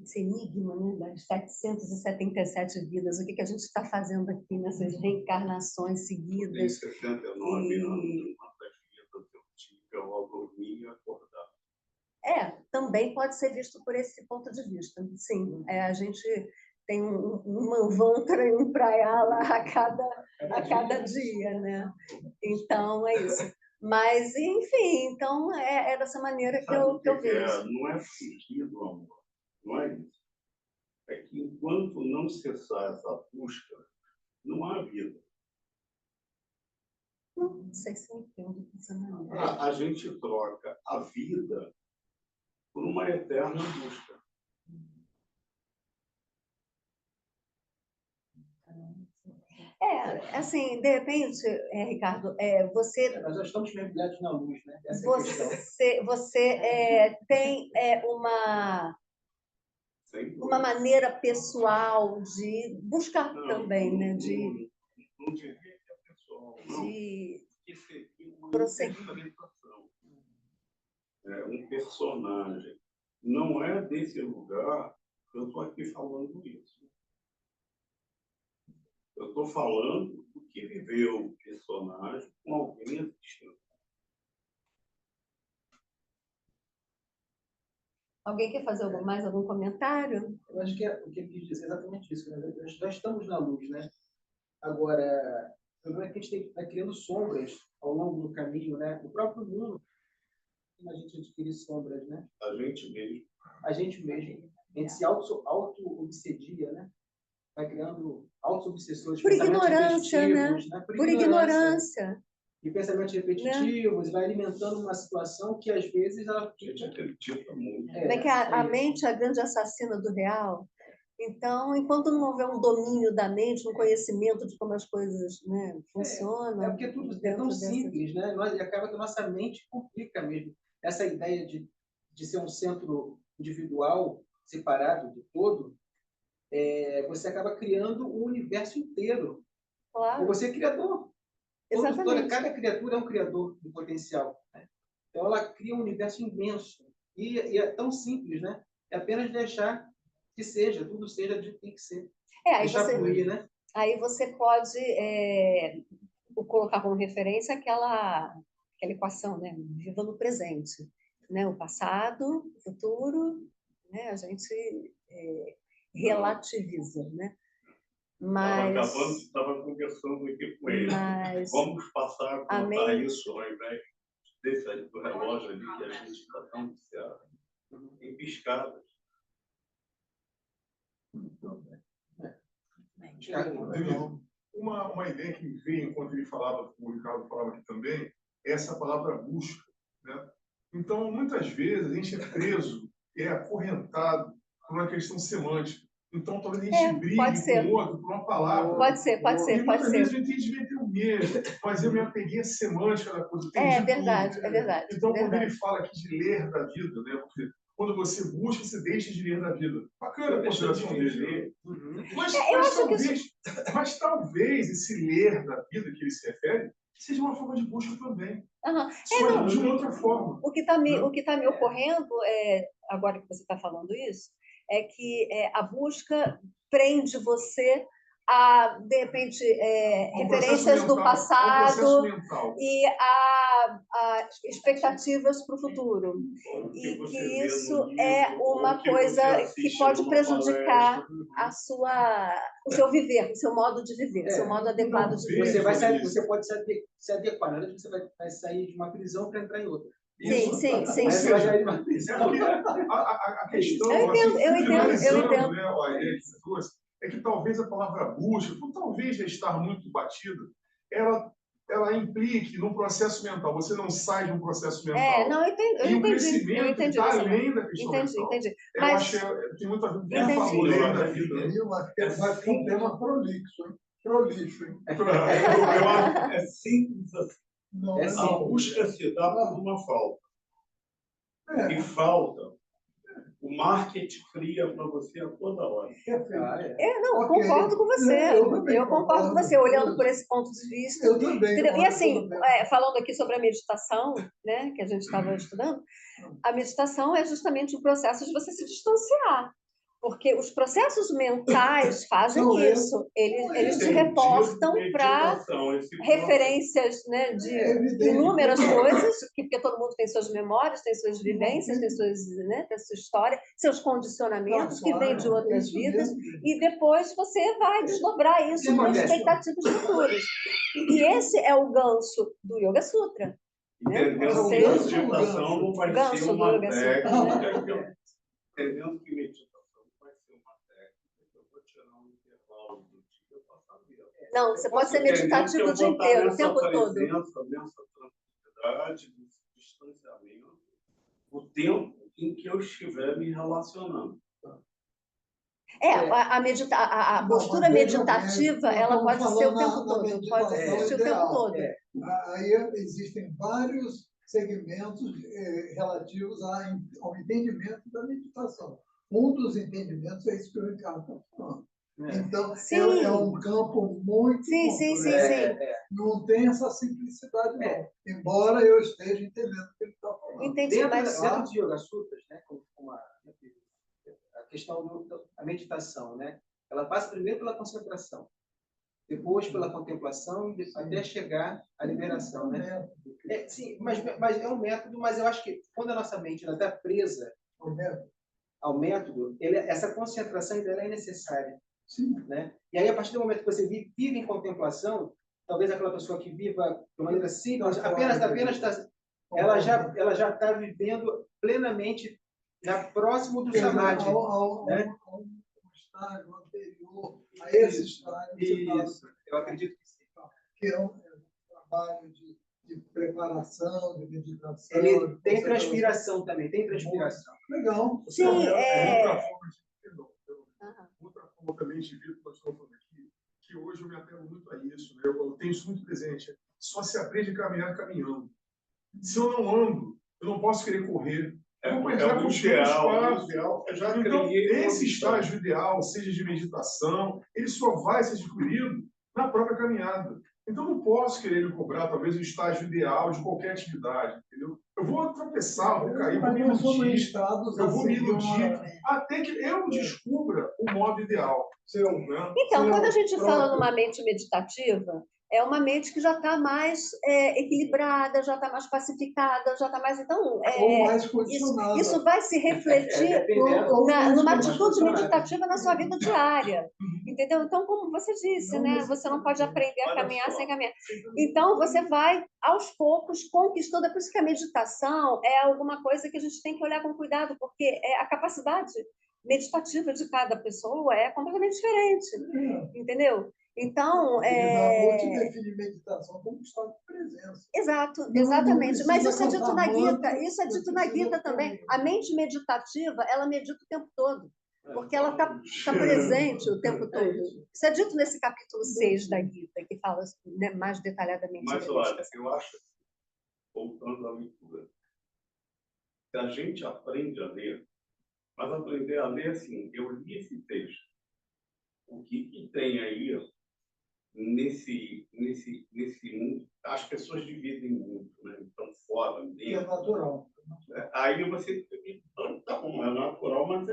Speaker 2: Esse enigma, né, das 777 vidas, o que a gente está fazendo aqui nessas reencarnações seguidas.
Speaker 8: Tem 79 anos, uma das vidas eu tive ao dormir e acordar.
Speaker 2: Também pode ser visto por esse ponto de vista. Sim, a gente tem um manvantra e um prayala a cada dia, né? Então, é isso. Mas, enfim, então é dessa maneira que eu vejo.
Speaker 8: Não é fugir do amor. Não é isso. É que enquanto não cessar essa busca, não há vida.
Speaker 2: Não sei se eu entendo dessa maneira.
Speaker 8: A gente troca a vida por uma eterna busca.
Speaker 2: Assim, de repente, Ricardo, você...
Speaker 5: Nós já estamos mergulhados na luz, né?
Speaker 2: Você tem uma maneira pessoal de buscar também, né?
Speaker 8: Não diria que é pessoal, não.
Speaker 2: De
Speaker 8: Que seria uma
Speaker 2: prosseguir.
Speaker 8: interpretação. Um personagem. Não é desse lugar que eu estou aqui falando isso. Eu estou falando do que viveu o personagem com alguém assistindo.
Speaker 2: Alguém quer fazer mais algum comentário?
Speaker 5: Eu acho que o que ele quis dizer é exatamente isso. Né? Nós estamos na luz, né? Agora, o problema é que a gente está criando sombras ao longo do caminho, né? O próprio mundo, a gente adquire sombras, né?
Speaker 8: A gente mesmo.
Speaker 5: A gente mesmo. A gente se auto-obsedia, né? Vai criando auto-obsessores.
Speaker 2: Por ignorância, né? Por ignorância.
Speaker 5: E pensamentos repetitivos, vai alimentando uma situação que, às vezes, ela...
Speaker 8: A gente acredita muito.
Speaker 2: Que a mente é a grande assassina do real. Então, enquanto não houver um domínio da mente, um conhecimento de como as coisas, né, funcionam...
Speaker 5: porque tudo é tão simples, né? Acaba que a nossa mente complica mesmo. Essa ideia de ser um centro individual, separado do todo, você acaba criando um universo inteiro.
Speaker 2: Claro.
Speaker 5: E você é criador.
Speaker 2: Exatamente.
Speaker 5: Cada criatura é um criador de potencial. Né? Então, ela cria um universo imenso. E é tão simples, né? É apenas deixar que seja, tudo seja do jeito que tem que ser. Deixar fluir, né?
Speaker 2: Aí você pode colocar como referência aquela equação, né? Viva no presente. Né? O passado, o futuro, né? A gente relativiza, né? Mas...
Speaker 8: Estava conversando aqui com ele. Vamos passar a contar isso ao invés desse aí do relógio ali que a gente está tão viciado. Em piscadas.
Speaker 4: Uma ideia que me veio enquanto ele falava, o Ricardo falava aqui também, é essa palavra busca. Né? Então, muitas vezes, a gente é preso, acorrentado por uma questão semântica. Então, talvez a gente brigue com o outro por uma palavra.
Speaker 2: Pode ser.
Speaker 4: E muitas vezes a gente devia ter o mesmo, mas eu me apeguei à semântica da coisa.
Speaker 2: É verdade.
Speaker 4: Então, quando ele fala aqui de ler da vida, né? Porque quando você busca, você deixa de ler da vida. Bacana a consideração dele. Mas talvez esse ler da vida que ele se refere seja uma forma de busca também. Só de uma outra forma.
Speaker 2: O que está me ocorrendo, agora que você está falando isso, é que a busca prende você a, de repente, referências do passado e a expectativas para o futuro. E que isso é uma coisa que pode prejudicar o seu viver, o seu modo de viver, o seu modo adequado de viver.
Speaker 5: Você pode se adequar, né? Você vai sair de uma prisão para entrar em outra.
Speaker 2: Sim, sim, sim,
Speaker 5: Aí
Speaker 2: sim.
Speaker 5: ela já é uma-
Speaker 4: A questão,
Speaker 2: Eu entendo, eu entendo, eu
Speaker 4: finalizando,
Speaker 2: entendo.
Speaker 4: né, ó, a ideia que você trouxe, é que talvez a palavra busca, por talvez já estar muito batida, ela implique num processo mental. Você não sai de um processo mental.
Speaker 2: Não, eu entendi,
Speaker 4: E o
Speaker 2: eu
Speaker 4: crescimento
Speaker 2: entendi
Speaker 4: está
Speaker 2: você.
Speaker 4: além da questão mental.
Speaker 2: Entendi.
Speaker 4: Eu
Speaker 2: Mas
Speaker 4: acho que tem muito a ver com o que
Speaker 2: Entendi.
Speaker 4: você falou aí da vida.
Speaker 6: Eu acho que vai ficar um tema prolixo, hein? Prolixo, hein?
Speaker 8: Eu acho que é simples assim.
Speaker 6: Não,
Speaker 5: É
Speaker 6: é
Speaker 8: A
Speaker 5: simples.
Speaker 6: não.
Speaker 8: busca se dá por uma falta.
Speaker 6: É.
Speaker 8: E falta, o marketing cria para você a toda hora.
Speaker 5: Ah, é.
Speaker 2: não,
Speaker 6: Ok.
Speaker 2: concordo com você.
Speaker 6: Eu também
Speaker 2: Eu concordo com você, olhando por esse ponto de vista.
Speaker 6: Eu também.
Speaker 2: Entendeu? E
Speaker 6: olho
Speaker 2: assim,
Speaker 6: pelo menos.
Speaker 2: falando aqui sobre a meditação, né, que a gente estava estudando, a meditação é justamente um processo de você se distanciar. Porque os processos mentais fazem
Speaker 6: São
Speaker 2: isso. Eles te
Speaker 8: Tem
Speaker 2: reportam
Speaker 8: tipo de
Speaker 2: para
Speaker 8: meditação, esse
Speaker 2: referências, né, de
Speaker 6: evidente.
Speaker 2: inúmeras coisas, porque todo mundo tem suas memórias, tem suas vivências, tem sua história, seus condicionamentos que vêm de outras vidas, e depois você vai desdobrar isso para expectativas futuras. E esse é o gancho do Yoga Sutra.
Speaker 8: Entendendo
Speaker 2: Você-
Speaker 8: que meditação não vai
Speaker 2: Gancho
Speaker 8: ser
Speaker 2: do
Speaker 8: uma
Speaker 2: Yoga Sutra,
Speaker 8: técnica. Entendendo que meditação não vai ser uma técnica, eu vou tirar um intervalo do dia para saber.
Speaker 2: Não, você pode ser meditativo o dia inteiro, o tempo todo.
Speaker 8: Nessa tranquilidade, nesse distanciamento, o tempo em que eu estiver me relacionando.
Speaker 2: A postura meditativa, ela pode ser o tempo todo, pode existir o tempo todo.
Speaker 6: Aí existem vários segmentos relativos ao entendimento da meditação. Um dos entendimentos é isso que o Ricardo está falando. Então,
Speaker 2: Sim.
Speaker 6: é um campo muito
Speaker 2: Sim.
Speaker 6: Não tem essa simplicidade, não. Embora eu esteja entendendo o que ele está falando.
Speaker 2: Entendi,
Speaker 5: Dentro
Speaker 2: mas
Speaker 5: dos Yoga Sutras, né, como a questão da meditação, né, ela passa primeiro pela concentração, depois pela contemplação, até chegar à liberação, né? Sim, mas é um método, mas eu acho que quando a nossa mente está presa ao método, essa concentração dela é necessária.
Speaker 6: Sim.
Speaker 5: Né? E aí, a partir do momento que você vive em contemplação, talvez aquela pessoa que viva de maneira simples, apenas está, ela já está vivendo plenamente próximo do samadhi. Né?
Speaker 6: Um estágio anterior a esse estágio.
Speaker 5: Isso, eu acredito que sim.
Speaker 6: Que é um trabalho de preparação, de meditação.
Speaker 5: Ele tem transpiração também, tem transpiração.
Speaker 6: Legal.
Speaker 2: sim,
Speaker 4: Outra forma também de vida que nós estamos falando aqui, que hoje eu me apego muito a isso, né? Eu tenho isso muito presente. Só se aprende a caminhar caminhando. Se eu não ando, eu não posso querer correr. Eu vou entrar com os passos. Então, esse estágio ideal, seja de meditação, ele só vai ser adquirido na própria caminhada. Então, eu não posso querer me cobrar, talvez, o estágio ideal de qualquer atividade, entendeu? Eu vou tropeçar, vou cair, vou me iludir, eu vou me iludir, até que eu descubra o modo ideal. Né?
Speaker 2: Então, quando a gente fala numa mente meditativa, é uma mente que já está mais equilibrada, já está mais pacificada, já está mais... Então,
Speaker 6: ou mais condicionada.
Speaker 2: Isso vai se refletir numa atitude meditativa na sua vida diária. Entendeu? Então, como você disse, né? Você não pode aprender a caminhar sem caminhar. Então, você vai, aos poucos, conquistando. É por isso que a meditação é alguma coisa que a gente tem que olhar com cuidado, porque a capacidade meditativa de cada pessoa é completamente diferente. Entendeu? Então,
Speaker 6: Vou te definir meditação como estado de presença.
Speaker 2: Exato, exatamente. Mas isso é dito na Gita,
Speaker 6: isso
Speaker 2: é dito na Gita também. A mente meditativa, ela medita o tempo todo, porque ela está presente o tempo todo. Isso é dito nesse capítulo 6 da Gita, que fala mais detalhadamente.
Speaker 8: Mas olha, eu acho, voltando à leitura, se a gente aprende a ler, mas aprender a ler assim, eu li esse texto, o que tem aí nesse mundo, as pessoas dividem muito, né? Então, fora, dentro.
Speaker 6: É natural.
Speaker 8: Aí você... Tá bom, é natural, mas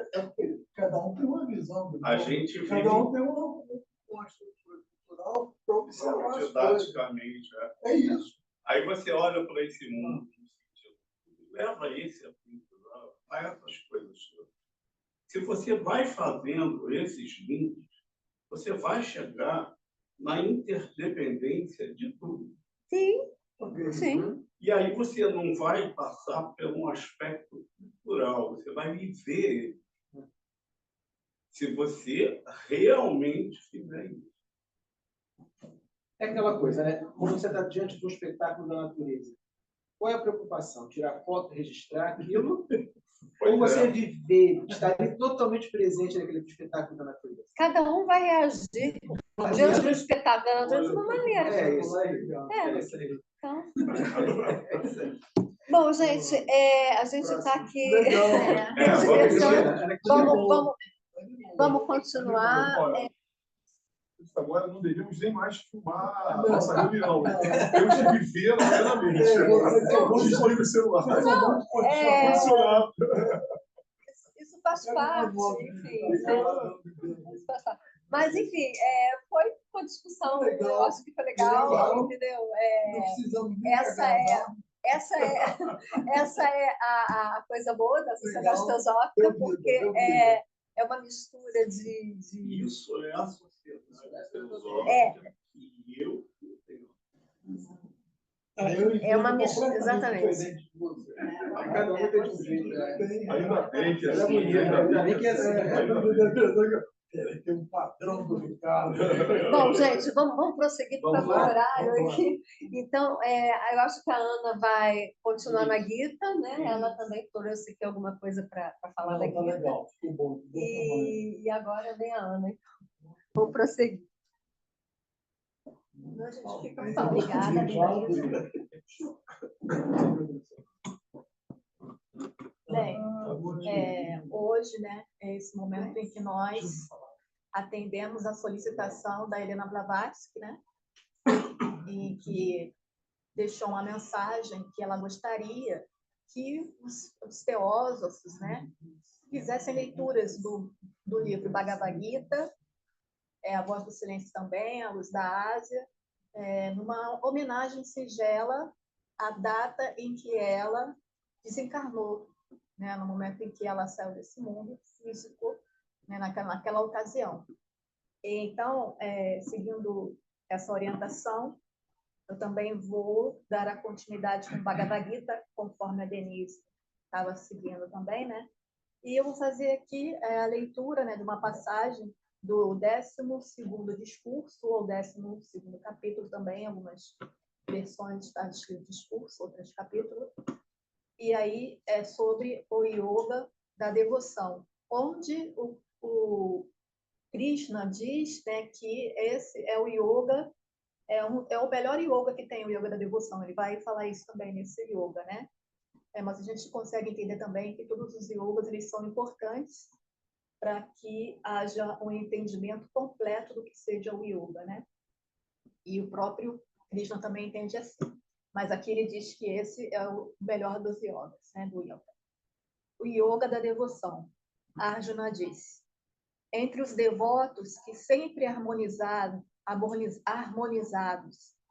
Speaker 6: cada um tem uma visão.
Speaker 8: A gente vive...
Speaker 6: Cada um tem uma estrutura cultural para observar
Speaker 8: didaticamente.
Speaker 6: É isso.
Speaker 8: Aí você olha para esse mundo, leva esse a essas coisas todas. Se você vai fazendo esses links, você vai chegar na interdependência de tudo.
Speaker 2: Sim, sim.
Speaker 8: E aí você não vai passar por um aspecto cultural, você vai viver se você realmente fizer isso.
Speaker 5: É aquela coisa, né? Quando você está diante de um espetáculo da natureza, qual é a preocupação? Tirar foto, registrar aquilo? Ou você viver, estar ali totalmente presente naquele espetáculo da natureza?
Speaker 2: Cada um vai reagir diante do espetáculo da natureza de uma maneira.
Speaker 5: É isso aí.
Speaker 2: É.
Speaker 5: É isso aí.
Speaker 2: Então,
Speaker 5: É isso aí.
Speaker 2: bom, gente, a gente está aqui. Vamos continuar.
Speaker 4: Agora não devemos nem mais filmar a nossa reunião. Temos que viver plenamente. Desliga o celular.
Speaker 2: Isso faz parte, enfim. Isso faz parte. Mas, enfim, foi uma discussão, eu acho que foi legal, entendeu? Essa é a coisa boa da sociedade teosófica, porque é uma mistura de...
Speaker 8: Isso é a sociedade teosófica que eu tenho.
Speaker 2: É uma mistura, exatamente.
Speaker 5: Cada um tem de um jeito.
Speaker 4: Ainda bem que é assim.
Speaker 5: Ainda bem que é assim.
Speaker 6: Tem um padrão do Ricardo.
Speaker 2: Bom, gente, vamos prosseguir para o horário aqui. Então, eu acho que a Ana vai continuar na Gita, né? Ela também trouxe aqui alguma coisa para falar da Gita.
Speaker 6: Legal, ficou bom.
Speaker 2: E agora vem a Ana. Então, vou prosseguir. A gente fica
Speaker 1: Obrigada, Denise. Bem, hoje, né, é esse momento em que nós atendemos a solicitação da Helena Blavatsky, né, e que deixou uma mensagem que ela gostaria que os teósofos, né, fizessem leituras do livro Bhagavad Gita, A Voz do Silêncio também, A Luz da Ásia, numa homenagem singela à data em que ela desencarnou, né, no momento em que ela saiu desse mundo físico, né, naquela ocasião. Então, seguindo essa orientação, eu também vou dar a continuidade com o Bhagavad Gita, conforme a Denise estava seguindo também, né? E eu vou fazer aqui a leitura, né, de uma passagem do 12º discurso, ou 12º capítulo também, algumas versões está escrito discurso, outras capítulo. E aí é sobre o yoga da devoção, onde o Krishna diz, né, que esse é o yoga, é o melhor yoga que tem, o yoga da devoção. Ele vai falar isso também nesse yoga, né? Mas a gente consegue entender também que todos os yogas eles são importantes para que haja um entendimento completo do que seja o yoga, né? E o próprio Krishna também entende assim. Mas aqui ele diz que esse é o melhor dos yogas, né? Do yoga. O yoga da devoção. Arjuna diz: entre os devotos que sempre harmonizados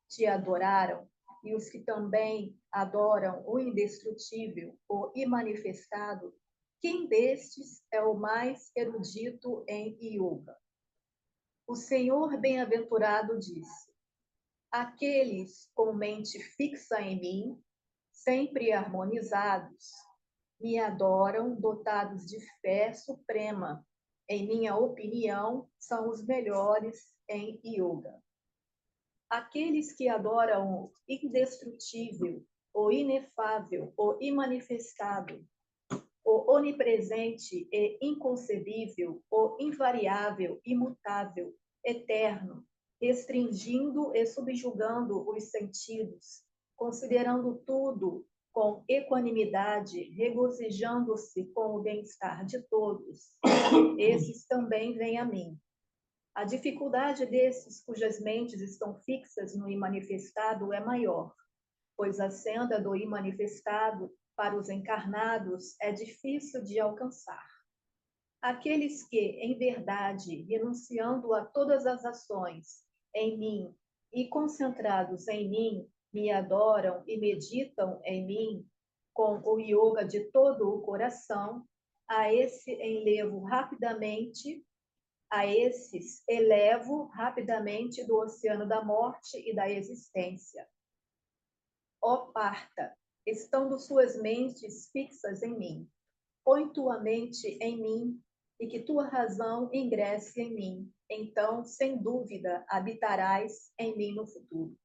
Speaker 1: te adoraram, e os que também adoram o indestrutível, o imanifestado, quem destes é o mais erudito em yoga? O Senhor bem-aventurado disse: aqueles com mente fixa em mim, sempre harmonizados, me adoram dotados de fé suprema. Em minha opinião, são os melhores em yoga. Aqueles que adoram o indestrutível, o inefável, o imanifestado, o onipresente e inconcebível, o invariável, imutável, eterno, restringindo e subjugando os sentidos, considerando tudo com equanimidade, regozijando-se com o bem-estar de todos, esses também vêm a mim. A dificuldade desses cujas mentes estão fixas no imanifestado é maior, pois a senda do imanifestado para os encarnados é difícil de alcançar. Aqueles que, em verdade, renunciando a todas as ações em mim e concentrados em mim, me adoram e meditam em mim com o yoga de todo o coração, a esses elevo rapidamente do oceano da morte e da existência. Ó Parta, estando suas mentes fixas em mim. Põe tua mente em mim e que tua razão ingresse em mim. Então, sem dúvida, habitarás em mim no futuro.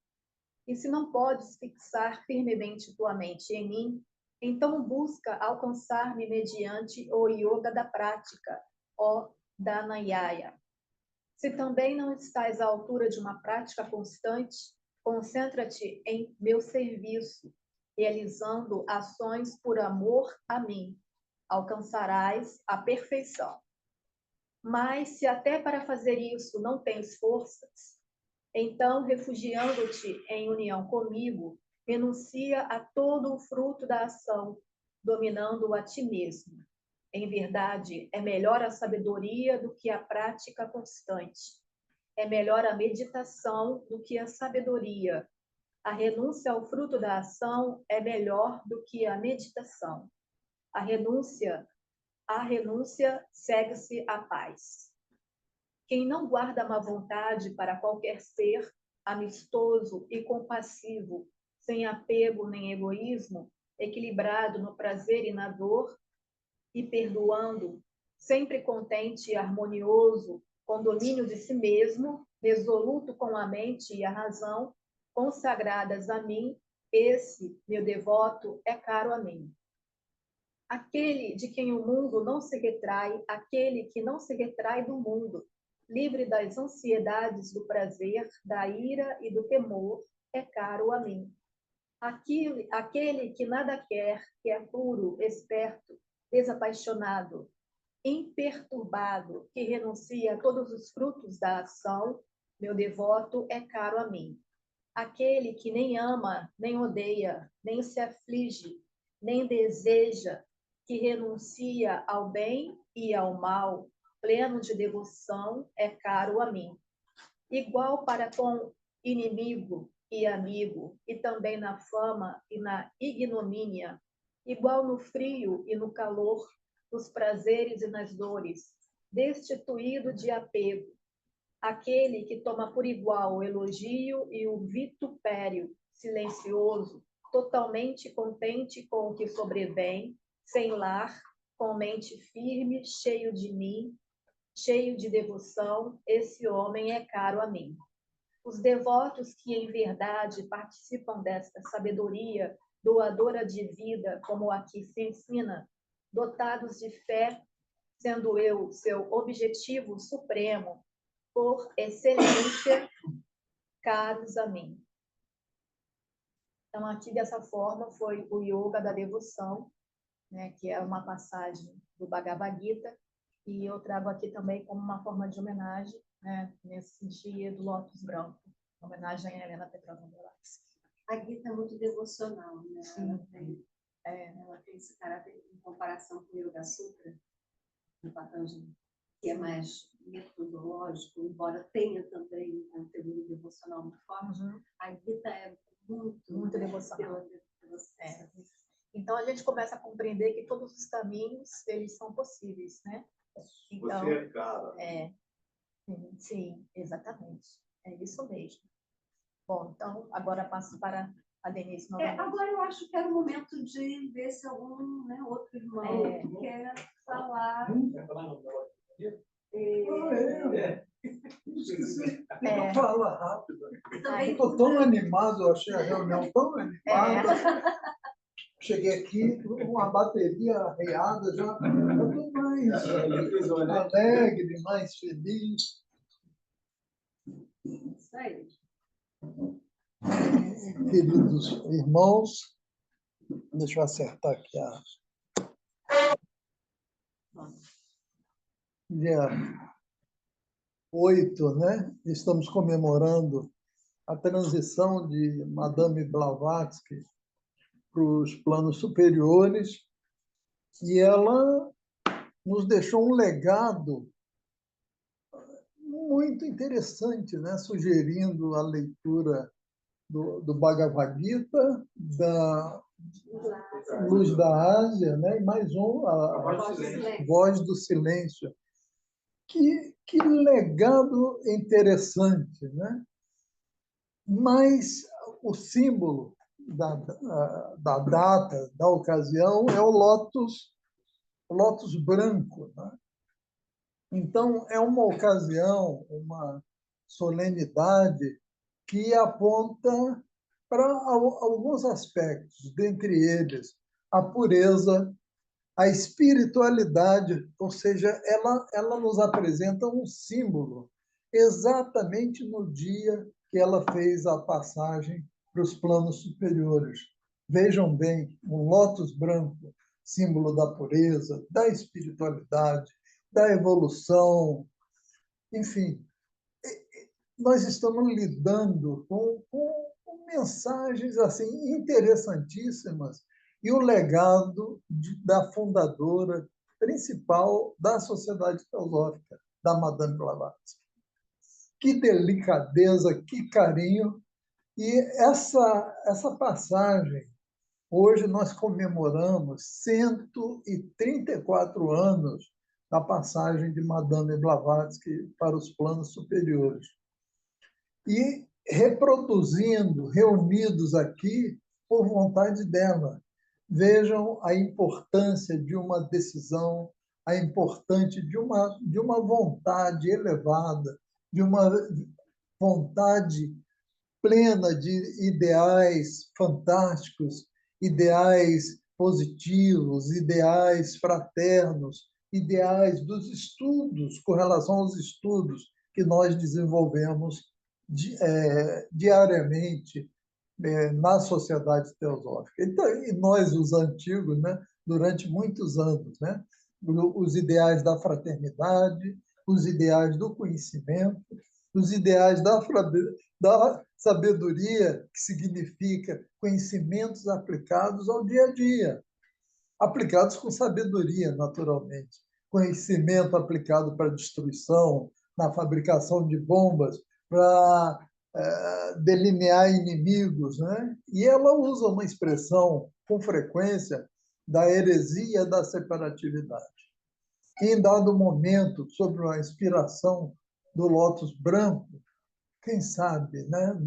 Speaker 1: E se não podes fixar firmemente tua mente em mim, então busca alcançar-me mediante o yoga da prática, ó Dhanayaya. Se também não estás à altura de uma prática constante, concentra-te em meu serviço, realizando ações por amor a mim. Alcançarás a perfeição. Mas se até para fazer isso não tens forças, então, refugiando-te em união comigo, renuncia a todo o fruto da ação, dominando-o a ti mesmo. Em verdade, é melhor a sabedoria do que a prática constante. É melhor a meditação do que a sabedoria. A renúncia ao fruto da ação é melhor do que a meditação. A renúncia segue-se à paz. Quem não guarda má vontade para qualquer ser, amistoso e compassivo, sem apego nem egoísmo, equilibrado no prazer e na dor, e perdoando, sempre contente e harmonioso, com domínio de si mesmo, resoluto com a mente e a razão, consagradas a mim, esse, meu devoto, é caro a mim. Aquele de quem o mundo não se retrai, aquele que não se retrai do mundo, livre das ansiedades do prazer, da ira e do temor, é caro a mim. Aquele que nada quer, que é puro, esperto, desapaixonado, imperturbado, que renuncia a todos os frutos da ação, meu devoto, é caro a mim. Aquele que nem ama, nem odeia, nem se aflige, nem deseja, que renuncia ao bem e ao mal, pleno de devoção, é caro a mim. Igual para com inimigo e amigo, e também na fama e na ignomínia, igual no frio e no calor, nos prazeres e nas dores, destituído de apego. Aquele que toma por igual o elogio e o vitupério, silencioso, totalmente contente com o que sobrevém, sem lar, com mente firme, cheio de mim, cheio de devoção, esse homem é caro a mim. Os devotos que em verdade participam desta sabedoria doadora de vida, como aqui se ensina, dotados de fé, sendo eu seu objetivo supremo, por excelência, caros a mim. Então, aqui dessa forma foi o Yoga da Devoção, né, que é uma passagem do Bhagavad Gita, e eu trago aqui também como uma forma de homenagem, né, nesse dia do Lótus Branco, homenagem a Helena Petrovna Blavatsky.
Speaker 2: A Gita é muito devocional, né?
Speaker 1: Sim.
Speaker 2: Ela tem esse caráter em comparação com o Yoga Sutra, do Patanjali, que é mais metodológico, embora tenha também um conteúdo devocional muito forte. A Gita é muito
Speaker 1: devocional. Então, a gente começa a compreender que todos os caminhos, eles são possíveis, né? Então,
Speaker 8: Você é cara.
Speaker 1: Sim, exatamente. É isso mesmo. Bom, então, agora passo para a Denise novamente.
Speaker 2: Agora eu acho que era o momento de ver se algum, né, outro irmão quer falar.
Speaker 6: Fala rápido. Eu estou tão animado, eu achei a reunião tão animada. Cheguei aqui, uma bateria arreada, já estou mais alegre, mais feliz.
Speaker 2: Isso aí.
Speaker 6: Queridos irmãos, deixa eu acertar aqui dia 8, né? Estamos comemorando a transição de Madame Blavatsky para os planos superiores, e ela nos deixou um legado muito interessante, né? Sugerindo a leitura do Bhagavad Gita, da Luz da Ásia, né? E mais a Voz do Silêncio. Que legado interessante, né? Mas o símbolo da data, da ocasião, é o lótus branco, né? Então, é uma ocasião, uma solenidade que aponta para alguns aspectos, dentre eles a pureza, a espiritualidade, ou seja, ela nos apresenta um símbolo exatamente no dia que ela fez a passagem para os planos superiores. Vejam bem, o lótus branco, símbolo da pureza, da espiritualidade, da evolução, enfim, nós estamos lidando com mensagens assim interessantíssimas e o legado da fundadora principal da Sociedade Teosófica, da Madame Blavatsky. Que delicadeza, que carinho! E essa passagem, hoje nós comemoramos 134 anos da passagem de Madame Blavatsky para os planos superiores. E reproduzindo, reunidos aqui por vontade dela. Vejam a importância de uma decisão, a importância de uma vontade elevada, de uma vontade plena de ideais fantásticos, ideais positivos, ideais fraternos, ideais dos estudos, com relação aos estudos que nós desenvolvemos diariamente na sociedade teosófica. Então, e nós, os antigos, né, durante muitos anos, né, os ideais da fraternidade, os ideais do conhecimento, os ideais da sabedoria, que significa conhecimentos aplicados ao dia a dia, aplicados com sabedoria, naturalmente. Conhecimento aplicado para destruição, na fabricação de bombas, para delinear inimigos, né? E ela usa uma expressão, com frequência, da heresia da separatividade. Em dado momento, sobre a inspiração do lótus branco, quem sabe, né?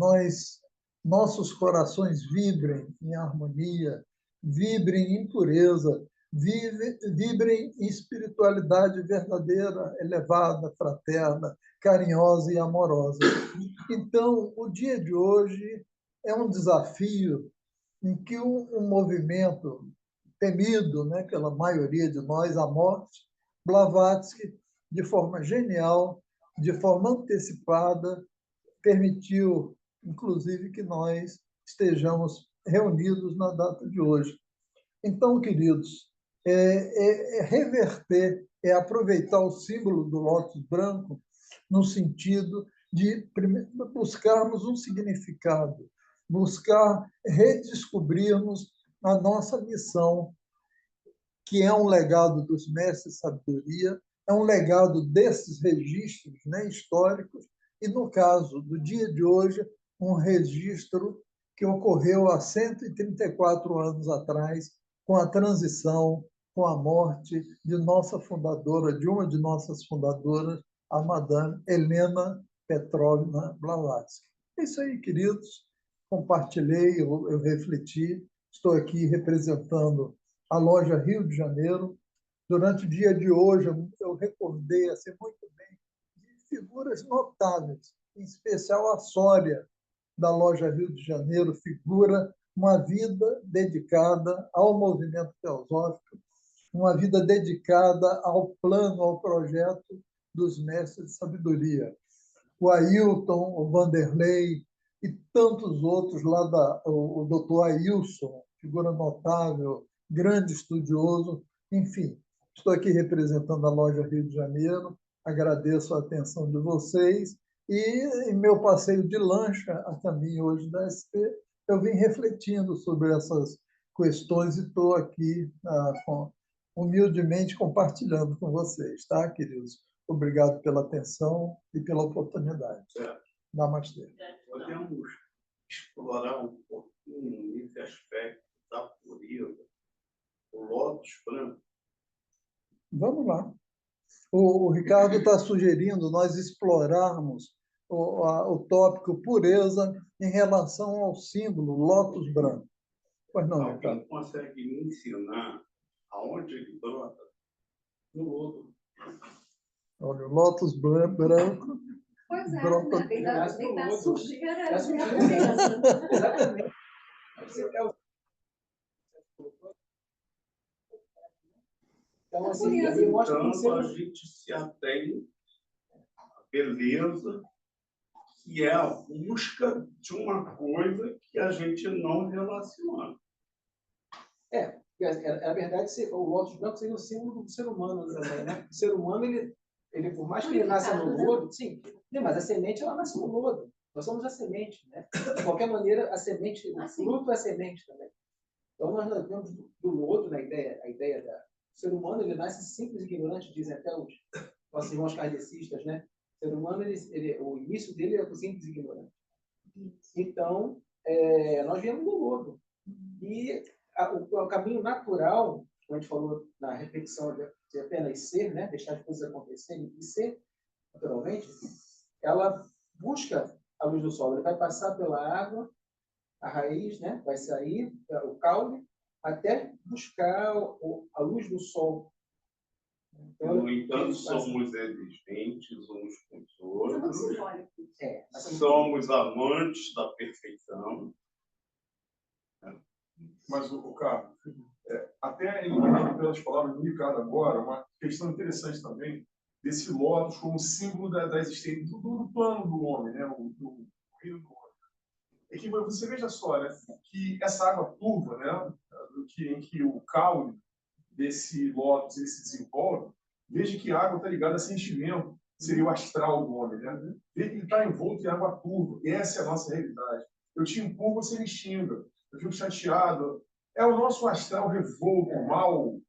Speaker 6: Nossos corações vibrem em harmonia, vibrem em pureza, vibrem em espiritualidade verdadeira, elevada, fraterna, carinhosa e amorosa. Então, o dia de hoje é um desafio em que um movimento temido, né, pela maioria de nós, a morte, Blavatsky, de forma genial, de forma antecipada, permitiu, inclusive, que nós estejamos reunidos na data de hoje. Então, queridos, reverter, aproveitar o símbolo do lótus branco no sentido de buscarmos um significado, buscar redescobrirmos a nossa missão, que é um legado dos mestres de sabedoria, é um legado desses registros, né, históricos, e, no caso do dia de hoje, um registro que ocorreu há 134 anos atrás, com a transição, com a morte de nossa fundadora, de uma de nossas fundadoras, a Madame Helena Petrovna Blavatsky. É isso aí, queridos. Compartilhei, eu refleti. Estou aqui representando a loja Rio de Janeiro. Durante o dia de hoje, eu recordei assim, muito bem de figuras notáveis, em especial a Sória, da loja Rio de Janeiro, figura uma vida dedicada ao movimento teosófico, uma vida dedicada ao plano, ao projeto dos mestres de sabedoria. O Ailton, o Vanderlei e tantos outros lá, o doutor Ailson, figura notável, grande estudioso, enfim. Estou aqui representando a loja Rio de Janeiro, agradeço a atenção de vocês e em meu passeio de lancha a caminho hoje da SP, eu vim refletindo sobre essas questões e estou aqui humildemente compartilhando com vocês, tá, queridos? Obrigado pela atenção e pela oportunidade. Namastê.
Speaker 8: Podemos explorar um pouquinho esse aspecto da pureza, o lótus branco.
Speaker 6: Vamos lá. O Ricardo está sugerindo nós explorarmos o tópico pureza em relação ao símbolo lótus branco. Pois não,
Speaker 8: Alguém
Speaker 6: Ricardo?
Speaker 8: consegue me ensinar aonde ele brota?
Speaker 5: No lodo.
Speaker 6: Olha, o lótus branco
Speaker 2: Pois é,
Speaker 6: brota.
Speaker 2: né? Tem da sujeira.
Speaker 5: Da sujeira. Exatamente. Então, assim, ali mostra que
Speaker 8: Então, a gente se atém à beleza, que é a busca de uma coisa que a gente não relaciona.
Speaker 5: na verdade, o lótus branco seria o símbolo do ser humano também, né? O ser humano, ele por mais que ele nasça no lodo, sim, mas a semente, ela nasce no lodo. Nós somos a semente, né? De qualquer maneira, a semente, o fruto é a semente também. Então, nós vemos do lodo, a ideia do ser humano, ele nasce simples e ignorante, dizem até os nossos irmãos kardecistas, né? O ser humano, o início dele é simples e ignorante. Então, nós viemos do lodo. E o caminho natural, como a gente falou na reflexão de apenas ser, né? Deixar as coisas acontecerem e ser, naturalmente, ela busca a luz do sol. Ele vai passar pela água, a raiz, né? Vai sair, o caule, até buscar a luz do sol. Então,
Speaker 8: No entanto, somos existentes uns com os outros.
Speaker 5: assim,
Speaker 8: Somos amantes da perfeição.
Speaker 4: Mas, o Carlos, até eliminando pelas palavras do Ricardo agora, uma questão interessante também desse lótus como símbolo da existência do plano do homem, né? Do reino do homem. É que você veja só, né? Que essa água turva, né? Em que o caule desse lótus ele se desenvolve, veja que a água está ligada a sentimento, seria o astral do homem, né? Veja que ele está envolto em água turva, e essa é a nossa realidade. Eu te empurro, você me xinga, eu fico chateado. É o nosso astral revolto,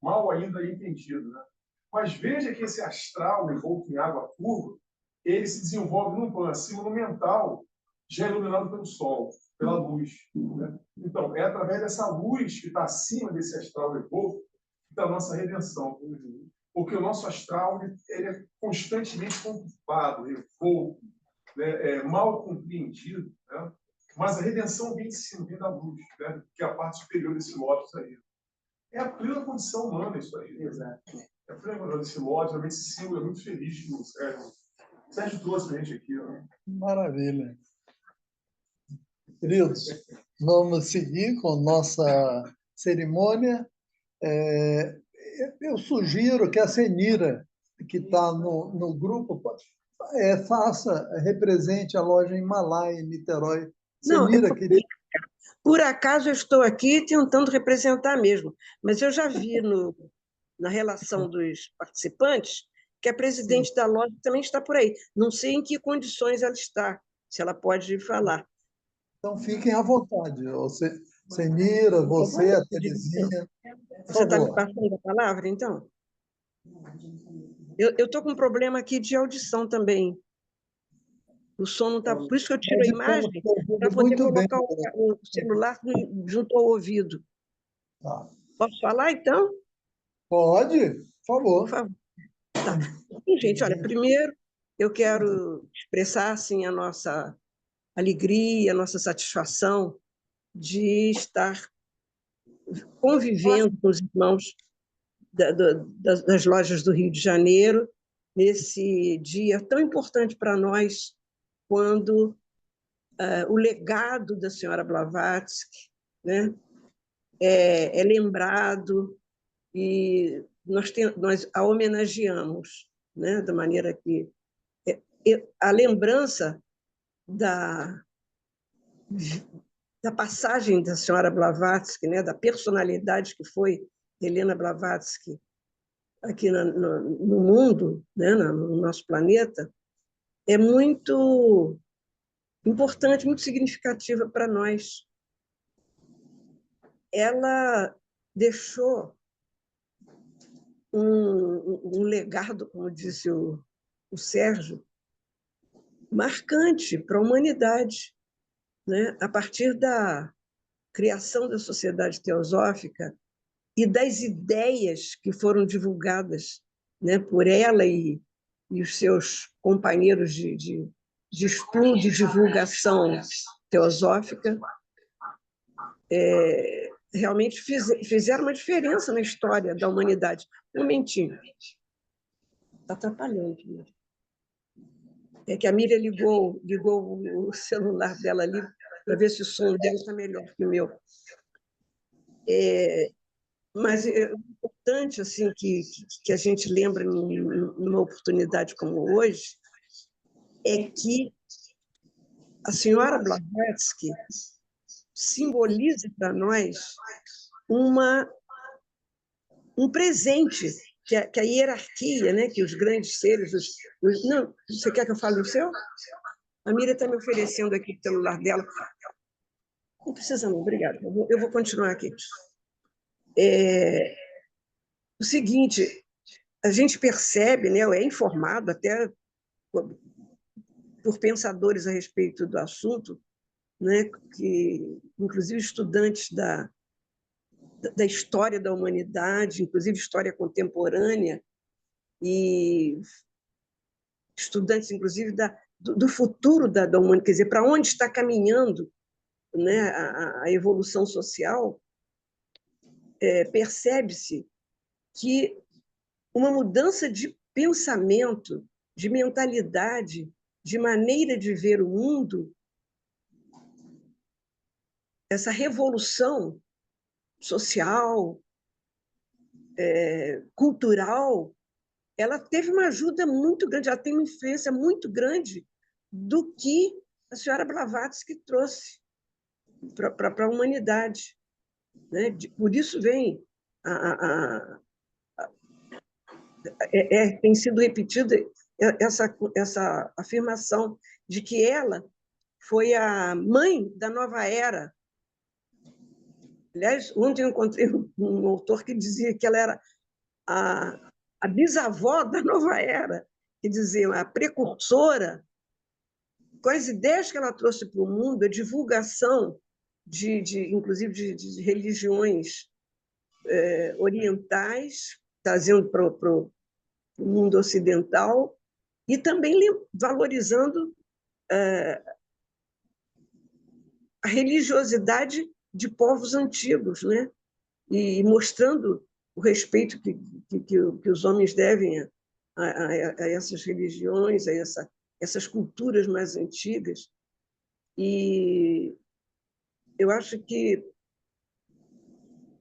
Speaker 4: mal ainda entendido, né? Mas veja que esse astral revolto em água turva, ele se desenvolve num plano acima, no mental, já iluminado pelo sol, pela luz, né? Então, é através dessa luz que está acima desse astral revolto que está a nossa redenção. Porque o nosso astral ele é constantemente conturbado, revolto, né? Mal compreendido, né? Mas a redenção vem de cima, vem da luz, né? Que é a parte superior desse lótus aí. É a plena condição humana isso aí. Né?
Speaker 5: exato.
Speaker 4: É a plena condição desse lótus, realmente esse símbolo é muito feliz que o Sérgio trouxe para a gente aqui. Né?
Speaker 6: Maravilha. Queridos, vamos seguir com nossa cerimônia. Eu sugiro que a Senira, que está no grupo, represente a loja Himalaia em Niterói.
Speaker 9: Não,
Speaker 6: Senira, querida.
Speaker 9: por acaso eu estou aqui tentando representar mesmo, mas eu já vi na relação dos participantes que a presidente da loja também está por aí. Não sei em que condições ela está, se ela pode falar.
Speaker 6: Então, fiquem à vontade. Senira, você, a Terezinha.
Speaker 9: Você está me passando a palavra, então? Eu estou com um problema aqui de audição também. O som não está... Por isso que eu tiro a imagem, para poder colocar o celular junto ao ouvido.
Speaker 6: Tá.
Speaker 9: Posso falar, então?
Speaker 6: Pode, por favor.
Speaker 9: Por favor. Tá. Então, gente, olha, primeiro eu quero expressar assim, a nossa alegria, a nossa satisfação de estar convivendo com os irmãos das lojas do Rio de Janeiro nesse dia tão importante para nós, quando o legado da senhora Blavatsky, né, é lembrado e nós a homenageamos, né, da maneira que a lembrança da passagem da senhora Blavatsky, né, da personalidade que foi Helena Blavatsky aqui no mundo, né, no nosso planeta, é muito importante, muito significativa para nós. Ela deixou um legado, como disse o Sérgio, marcante para a humanidade, né? A partir da criação da Sociedade Teosófica e das ideias que foram divulgadas, né, por ela e os seus companheiros de de estudo e divulgação teosófica, realmente fizeram uma diferença na história da humanidade. Um momentinho. Está atrapalhando. Né? É que a Miriam ligou o celular dela ali para ver se o som dela está melhor que o meu. Mas é importante assim, que a gente lembre numa oportunidade como hoje é que a senhora Blavatsky simboliza para nós um presente que a hierarquia, né, que os grandes seres... Não, você quer que eu fale no seu? A Miriam está me oferecendo aqui o celular dela. Não precisa não, obrigada. Eu vou continuar aqui. O seguinte, a gente percebe, né, é informado até por pensadores a respeito do assunto, né, que, inclusive estudantes da história da humanidade, inclusive história contemporânea, e estudantes, inclusive, do futuro da humanidade, quer dizer, para onde está caminhando, né, a evolução social, percebe-se que uma mudança de pensamento, de mentalidade, de maneira de ver o mundo, essa revolução social, cultural, ela teve uma ajuda muito grande, ela tem uma influência muito grande do que a senhora Blavatsky trouxe para a humanidade. Né? Por isso vem tem sido repetida essa afirmação de que ela foi a mãe da nova era. Aliás, ontem eu encontrei um autor que dizia que ela era a bisavó da nova era, que dizia a precursora, com as ideias que ela trouxe para o mundo, a divulgação inclusive de religiões orientais, trazendo para o mundo ocidental, e também valorizando a religiosidade de povos antigos, né? E mostrando o respeito que os homens devem a essas religiões, a essas culturas mais antigas. E eu acho que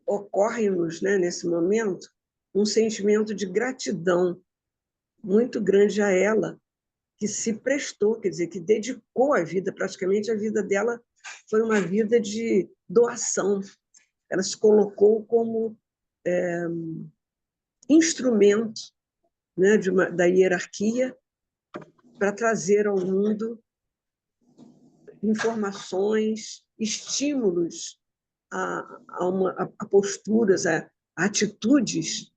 Speaker 9: ocorre-nos, né, nesse momento, um sentimento de gratidão muito grande a ela, que se prestou, quer dizer, que dedicou a vida, praticamente a vida dela foi uma vida de doação. Ela se colocou como instrumento, né, da hierarquia para trazer ao mundo informações, estímulos a posturas, a atitudes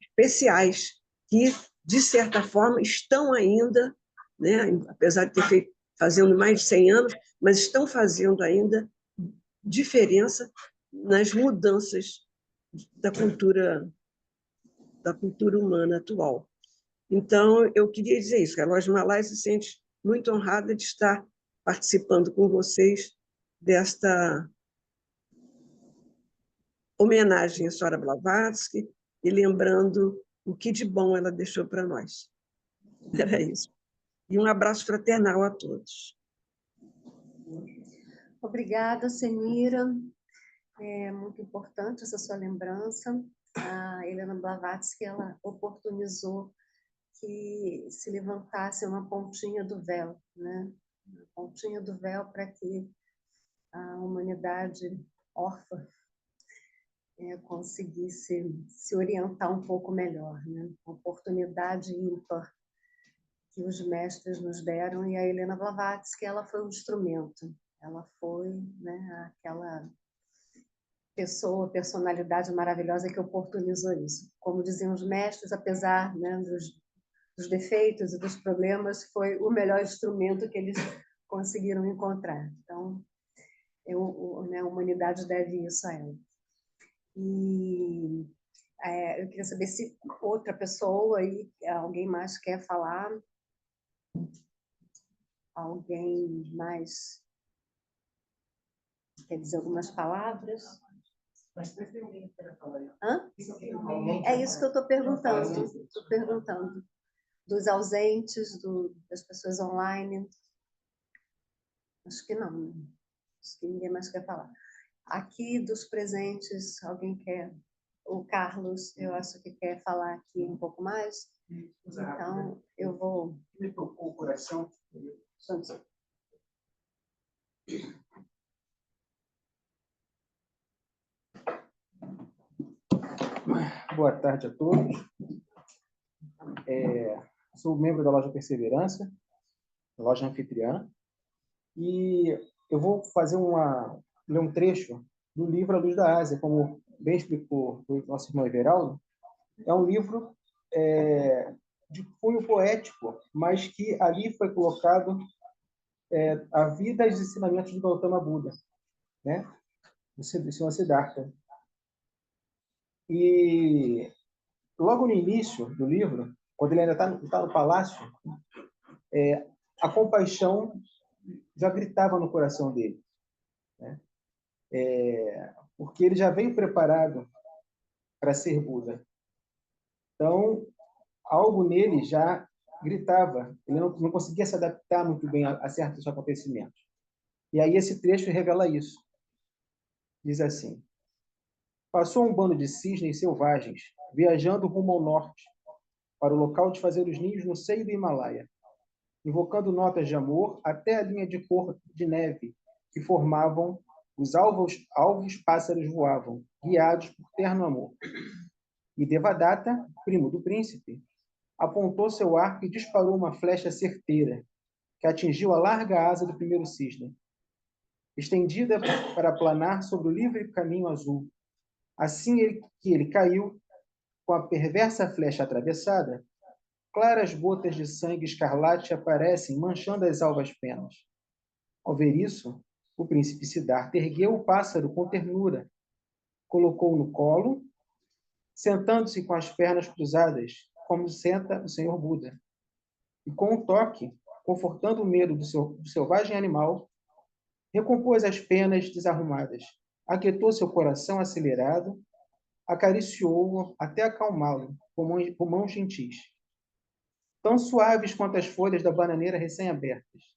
Speaker 9: especiais que, de certa forma, estão ainda, né, apesar de ter fazendo mais de 100 anos, mas estão fazendo ainda diferença nas mudanças da cultura humana atual. Então, eu queria dizer isso, que a Loja Malai se sente muito honrada de estar participando com vocês desta homenagem à senhora Blavatsky e lembrando o que de bom ela deixou para nós. Era isso. E um abraço fraternal a todos.
Speaker 2: Obrigada, Senira. É muito importante essa sua lembrança. A Helena Blavatsky, ela oportunizou que se levantasse uma pontinha do véu, né? Uma pontinha do véu para que a humanidade órfã conseguisse se orientar um pouco melhor, né? Uma oportunidade ímpar que os mestres nos deram, e a Helena Blavatsky, ela foi um instrumento, ela foi, né, aquela personalidade maravilhosa que oportunizou isso. Como diziam os mestres, apesar, né, dos defeitos e dos problemas, foi o melhor instrumento que eles conseguiram encontrar. Então, a humanidade deve isso a ela. E eu queria saber se outra pessoa, aí, alguém mais quer falar. Alguém mais quer dizer algumas palavras?
Speaker 5: Mas tem alguém que quer falar aí?
Speaker 2: Hã?
Speaker 5: Alguém
Speaker 2: É
Speaker 5: quer
Speaker 2: isso que eu
Speaker 5: falar?
Speaker 2: estou perguntando. Estou perguntando. Dos ausentes, das pessoas online. Acho que não. Né? Acho que ninguém mais quer falar. Aqui dos presentes, alguém quer? O Carlos, eu acho que quer falar aqui um pouco mais. Então, eu vou...
Speaker 5: Me tocou o coração.
Speaker 2: Só um segundo.
Speaker 5: Boa tarde a todos. Sou membro da Loja Perseverança, loja anfitriã, e eu vou ler um trecho do livro A Luz da Ásia, como bem explicou o nosso irmão Everaldo. É um livro de cunho poético, mas que ali foi colocado a vida e os ensinamentos de Gautama Buda, né? Do Senhor Siddhartha. E logo no início do livro, quando ele ainda está no palácio, a compaixão já gritava no coração dele, né? Porque ele já veio preparado para ser Buda. Então, algo nele já gritava, ele não conseguia se adaptar muito bem a certos acontecimentos. E aí esse trecho revela isso. Diz assim: passou um bando de cisnes selvagens, viajando rumo ao norte, para o local de fazer os ninhos no seio do Himalaia, invocando notas de amor até a linha de cor de neve que formavam os alvos pássaros voavam, guiados por terno amor. E Devadatta, primo do príncipe, apontou seu arco e disparou uma flecha certeira, que atingiu a larga asa do primeiro cisne, estendida para planar sobre o livre caminho azul. Assim que ele caiu, com a perversa flecha atravessada, claras gotas de sangue escarlate aparecem, manchando as alvas penas. Ao ver isso, o príncipe Siddhartha ergueu o pássaro com ternura, colocou-o no colo, sentando-se com as pernas cruzadas, como senta o Senhor Buda. E com um toque, confortando o medo do selvagem animal, recompôs as penas desarrumadas, aquietou seu coração acelerado, acariciou-o até acalmá-lo com mãos gentis, tão suaves quanto as folhas da bananeira recém-abertas.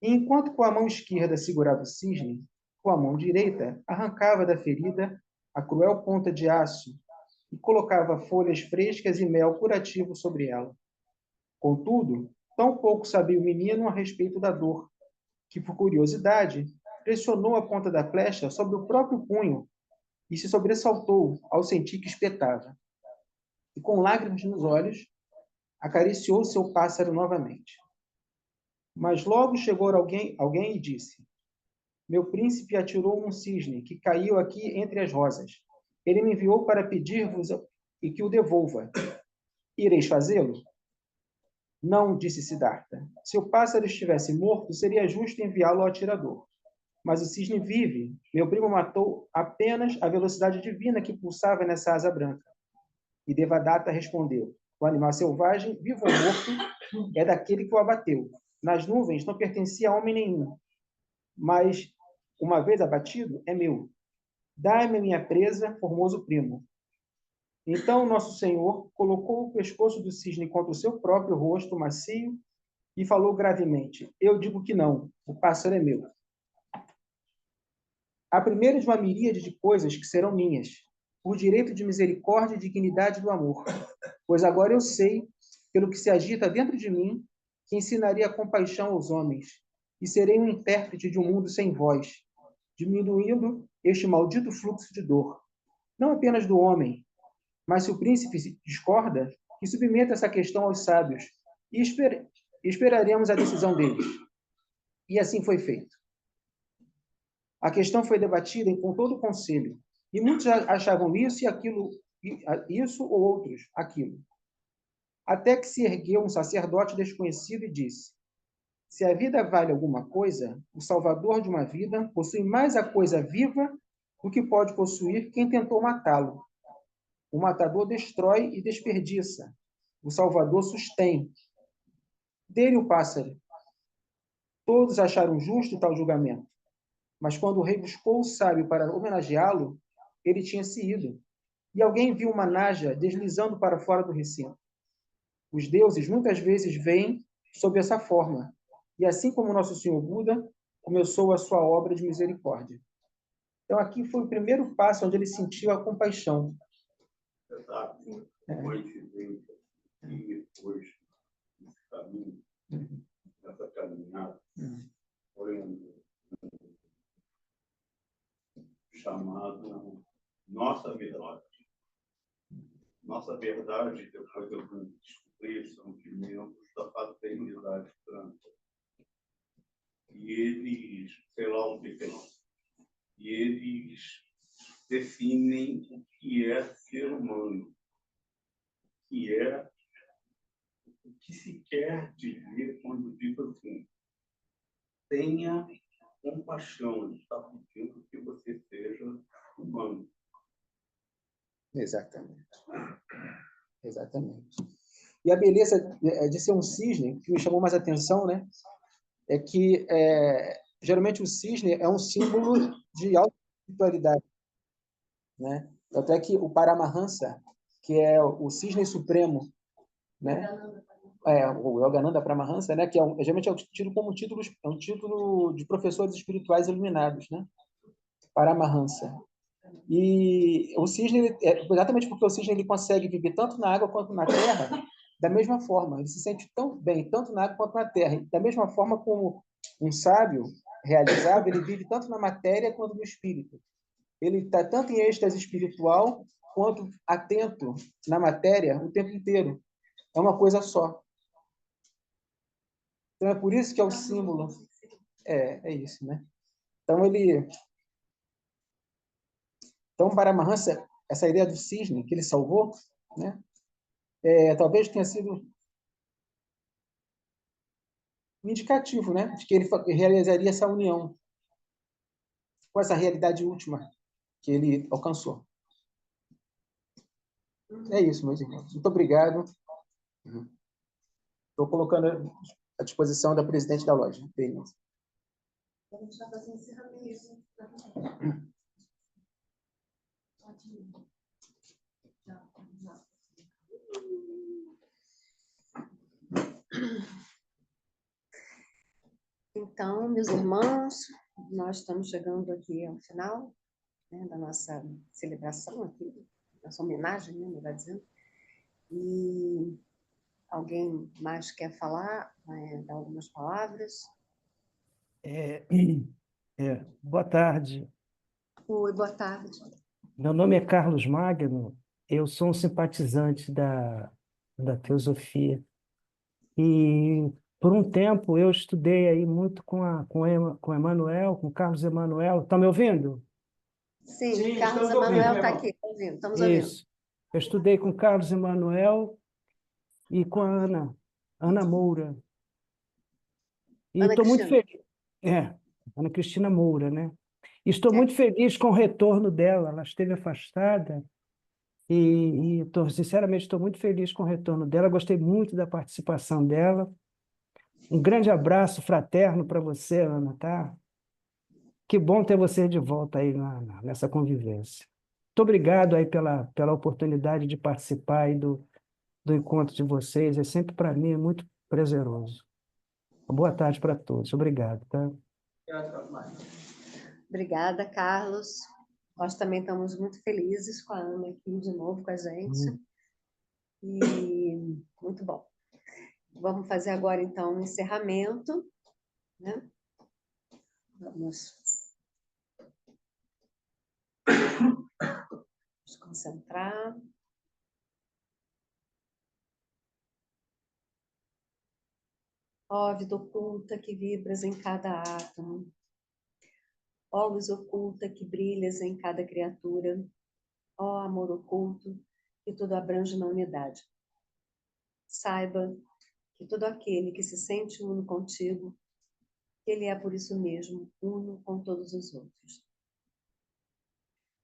Speaker 5: E enquanto com a mão esquerda segurava o cisne, com a mão direita arrancava da ferida a cruel ponta de aço e colocava folhas frescas e mel curativo sobre ela. Contudo, tão pouco sabia o menino a respeito da dor, que, por curiosidade, pressionou a ponta da flecha sobre o próprio punho e se sobressaltou ao sentir que espetava. E, com lágrimas nos olhos, acariciou seu pássaro novamente. Mas logo chegou alguém e disse: meu príncipe atirou um cisne que caiu aqui entre as rosas. Ele me enviou para pedir-vos e que o devolva. Ireis fazê-lo? Não, disse Siddhartha. Se o pássaro estivesse morto, seria justo enviá-lo ao atirador. Mas o cisne vive. Meu primo matou apenas a velocidade divina que pulsava nessa asa branca. E Devadatta respondeu: o animal selvagem, vivo ou morto, é daquele que o abateu. Nas nuvens não pertencia a homem nenhum. Mas, uma vez abatido, é meu. Dai-me minha presa, formoso primo. Então Nosso Senhor colocou o pescoço do cisne contra o seu próprio rosto macio e falou gravemente: eu digo que não, o pássaro é meu. A primeira de uma miríade de coisas que serão minhas, por direito de misericórdia e dignidade do amor, pois agora eu sei, pelo que se agita dentro de mim, que ensinaria a compaixão aos homens, e serei um intérprete de um mundo sem voz, diminuindo este maldito fluxo de dor, não apenas do homem, mas se o príncipe discorda, que submeta essa questão aos sábios, e esperaremos a decisão deles. E assim foi feito. A questão foi debatida com todo o conselho, e muitos achavam isso e aquilo, isso ou outros aquilo. Até que se ergueu um sacerdote desconhecido e disse: se a vida vale alguma coisa, o salvador de uma vida possui mais a coisa viva do que pode possuir quem tentou matá-lo. O matador destrói e desperdiça. O salvador sustém. Dê-lhe o pássaro. Todos acharam justo tal julgamento. Mas quando o rei buscou o sábio para homenageá-lo, ele tinha se ido. E alguém viu uma naja deslizando para fora do recinto. Os deuses muitas vezes vêm sob essa forma. E assim como nosso Senhor Buda começou a sua obra de misericórdia. Então, aqui foi o primeiro passo onde ele sentiu a compaixão.
Speaker 8: Exato. Coincidência. E depois, nesse caminho, nessa caminhada, foi um chamado Nossa Verdade. Nossa Verdade, depois eu descobri, são de membros da Fraternidade Franca. E eles, sei lá o que é, e eles definem o que é ser humano, o que se quer dizer quando diz assim, tenha compaixão, ele está pedindo que você seja humano.
Speaker 5: Exatamente. Exatamente. E a beleza de ser um cisne, que me chamou mais atenção, né, é que geralmente o cisne é um símbolo de alta espiritualidade, né? Até que o Paramahansa, que é o cisne supremo, né? O Yogananda Paramahansa, né? Que geralmente é tido como um título de professores espirituais iluminados, né? Paramahansa. E o cisne, exatamente porque o cisne ele consegue viver tanto na água quanto na terra, da mesma forma. Ele se sente tão bem, tanto na água quanto na terra. E da mesma forma como um sábio realizado, ele vive tanto na matéria quanto no espírito. Ele está tanto em êxtase espiritual quanto atento na matéria o tempo inteiro. É uma coisa só. Então é por isso que é o símbolo. É isso, né? Então, Paramahansa, essa ideia do cisne que ele salvou, né? Talvez tenha sido um indicativo, né? De que ele realizaria essa união com essa realidade última que ele alcançou. É isso, meus irmãos. Muito obrigado. Estou colocando à disposição da presidente da loja.
Speaker 2: Vamos já fazer encerramento. Então, meus irmãos, nós estamos chegando aqui ao final, né, da nossa celebração aqui, nossa homenagem, né, melhor dizendo. E alguém mais quer falar, dar algumas palavras?
Speaker 10: Boa tarde.
Speaker 2: Oi, boa tarde.
Speaker 10: Meu nome é Carlos Magno, eu sou um simpatizante da teosofia. E, por um tempo, eu estudei aí muito com Emmanuel, com Carlos Emmanuel. Está me ouvindo?
Speaker 2: Sim, Carlos Emmanuel está aqui, estamos ouvindo.
Speaker 10: Isso. Eu estudei com Carlos Emmanuel e com a Ana Moura. E estou muito feliz. Ana Cristina Moura, né? E estou muito feliz com o retorno dela. Ela esteve afastada e sinceramente, estou muito feliz com o retorno dela. Gostei muito da participação dela. Um grande abraço fraterno para você, Ana, tá? Que bom ter você de volta aí nessa convivência. Muito obrigado aí pela oportunidade de participar aí do encontro de vocês. É sempre, para mim, muito prazeroso. Boa tarde para todos. Obrigado, tá?
Speaker 2: Obrigada, Carlos. Nós também estamos muito felizes com a Ana aqui de novo com a gente. E muito bom. Vamos fazer agora, então, um encerramento, né? Vamos nos concentrar. Ó vida oculta que vibras em cada átomo, ó luz oculta que brilhas em cada criatura, ó amor oculto que tudo abrange na unidade. Saiba que todo aquele que se sente uno contigo, ele é por isso mesmo uno com todos os outros.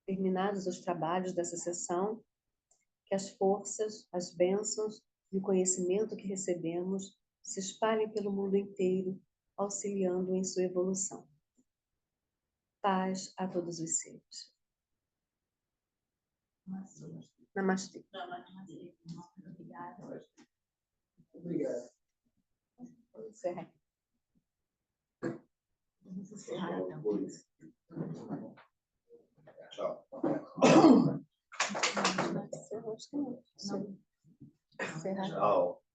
Speaker 2: Terminados os trabalhos dessa sessão, que as forças, as bênçãos e o conhecimento que recebemos se espalhem pelo mundo inteiro auxiliando em sua evolução. Paz a todos os seres. Namastê.
Speaker 1: Obrigada.
Speaker 5: Obrigado.
Speaker 1: Encerra. Vamos encerrar, então.
Speaker 4: Tchau.
Speaker 1: Encerrar.
Speaker 4: Tchau.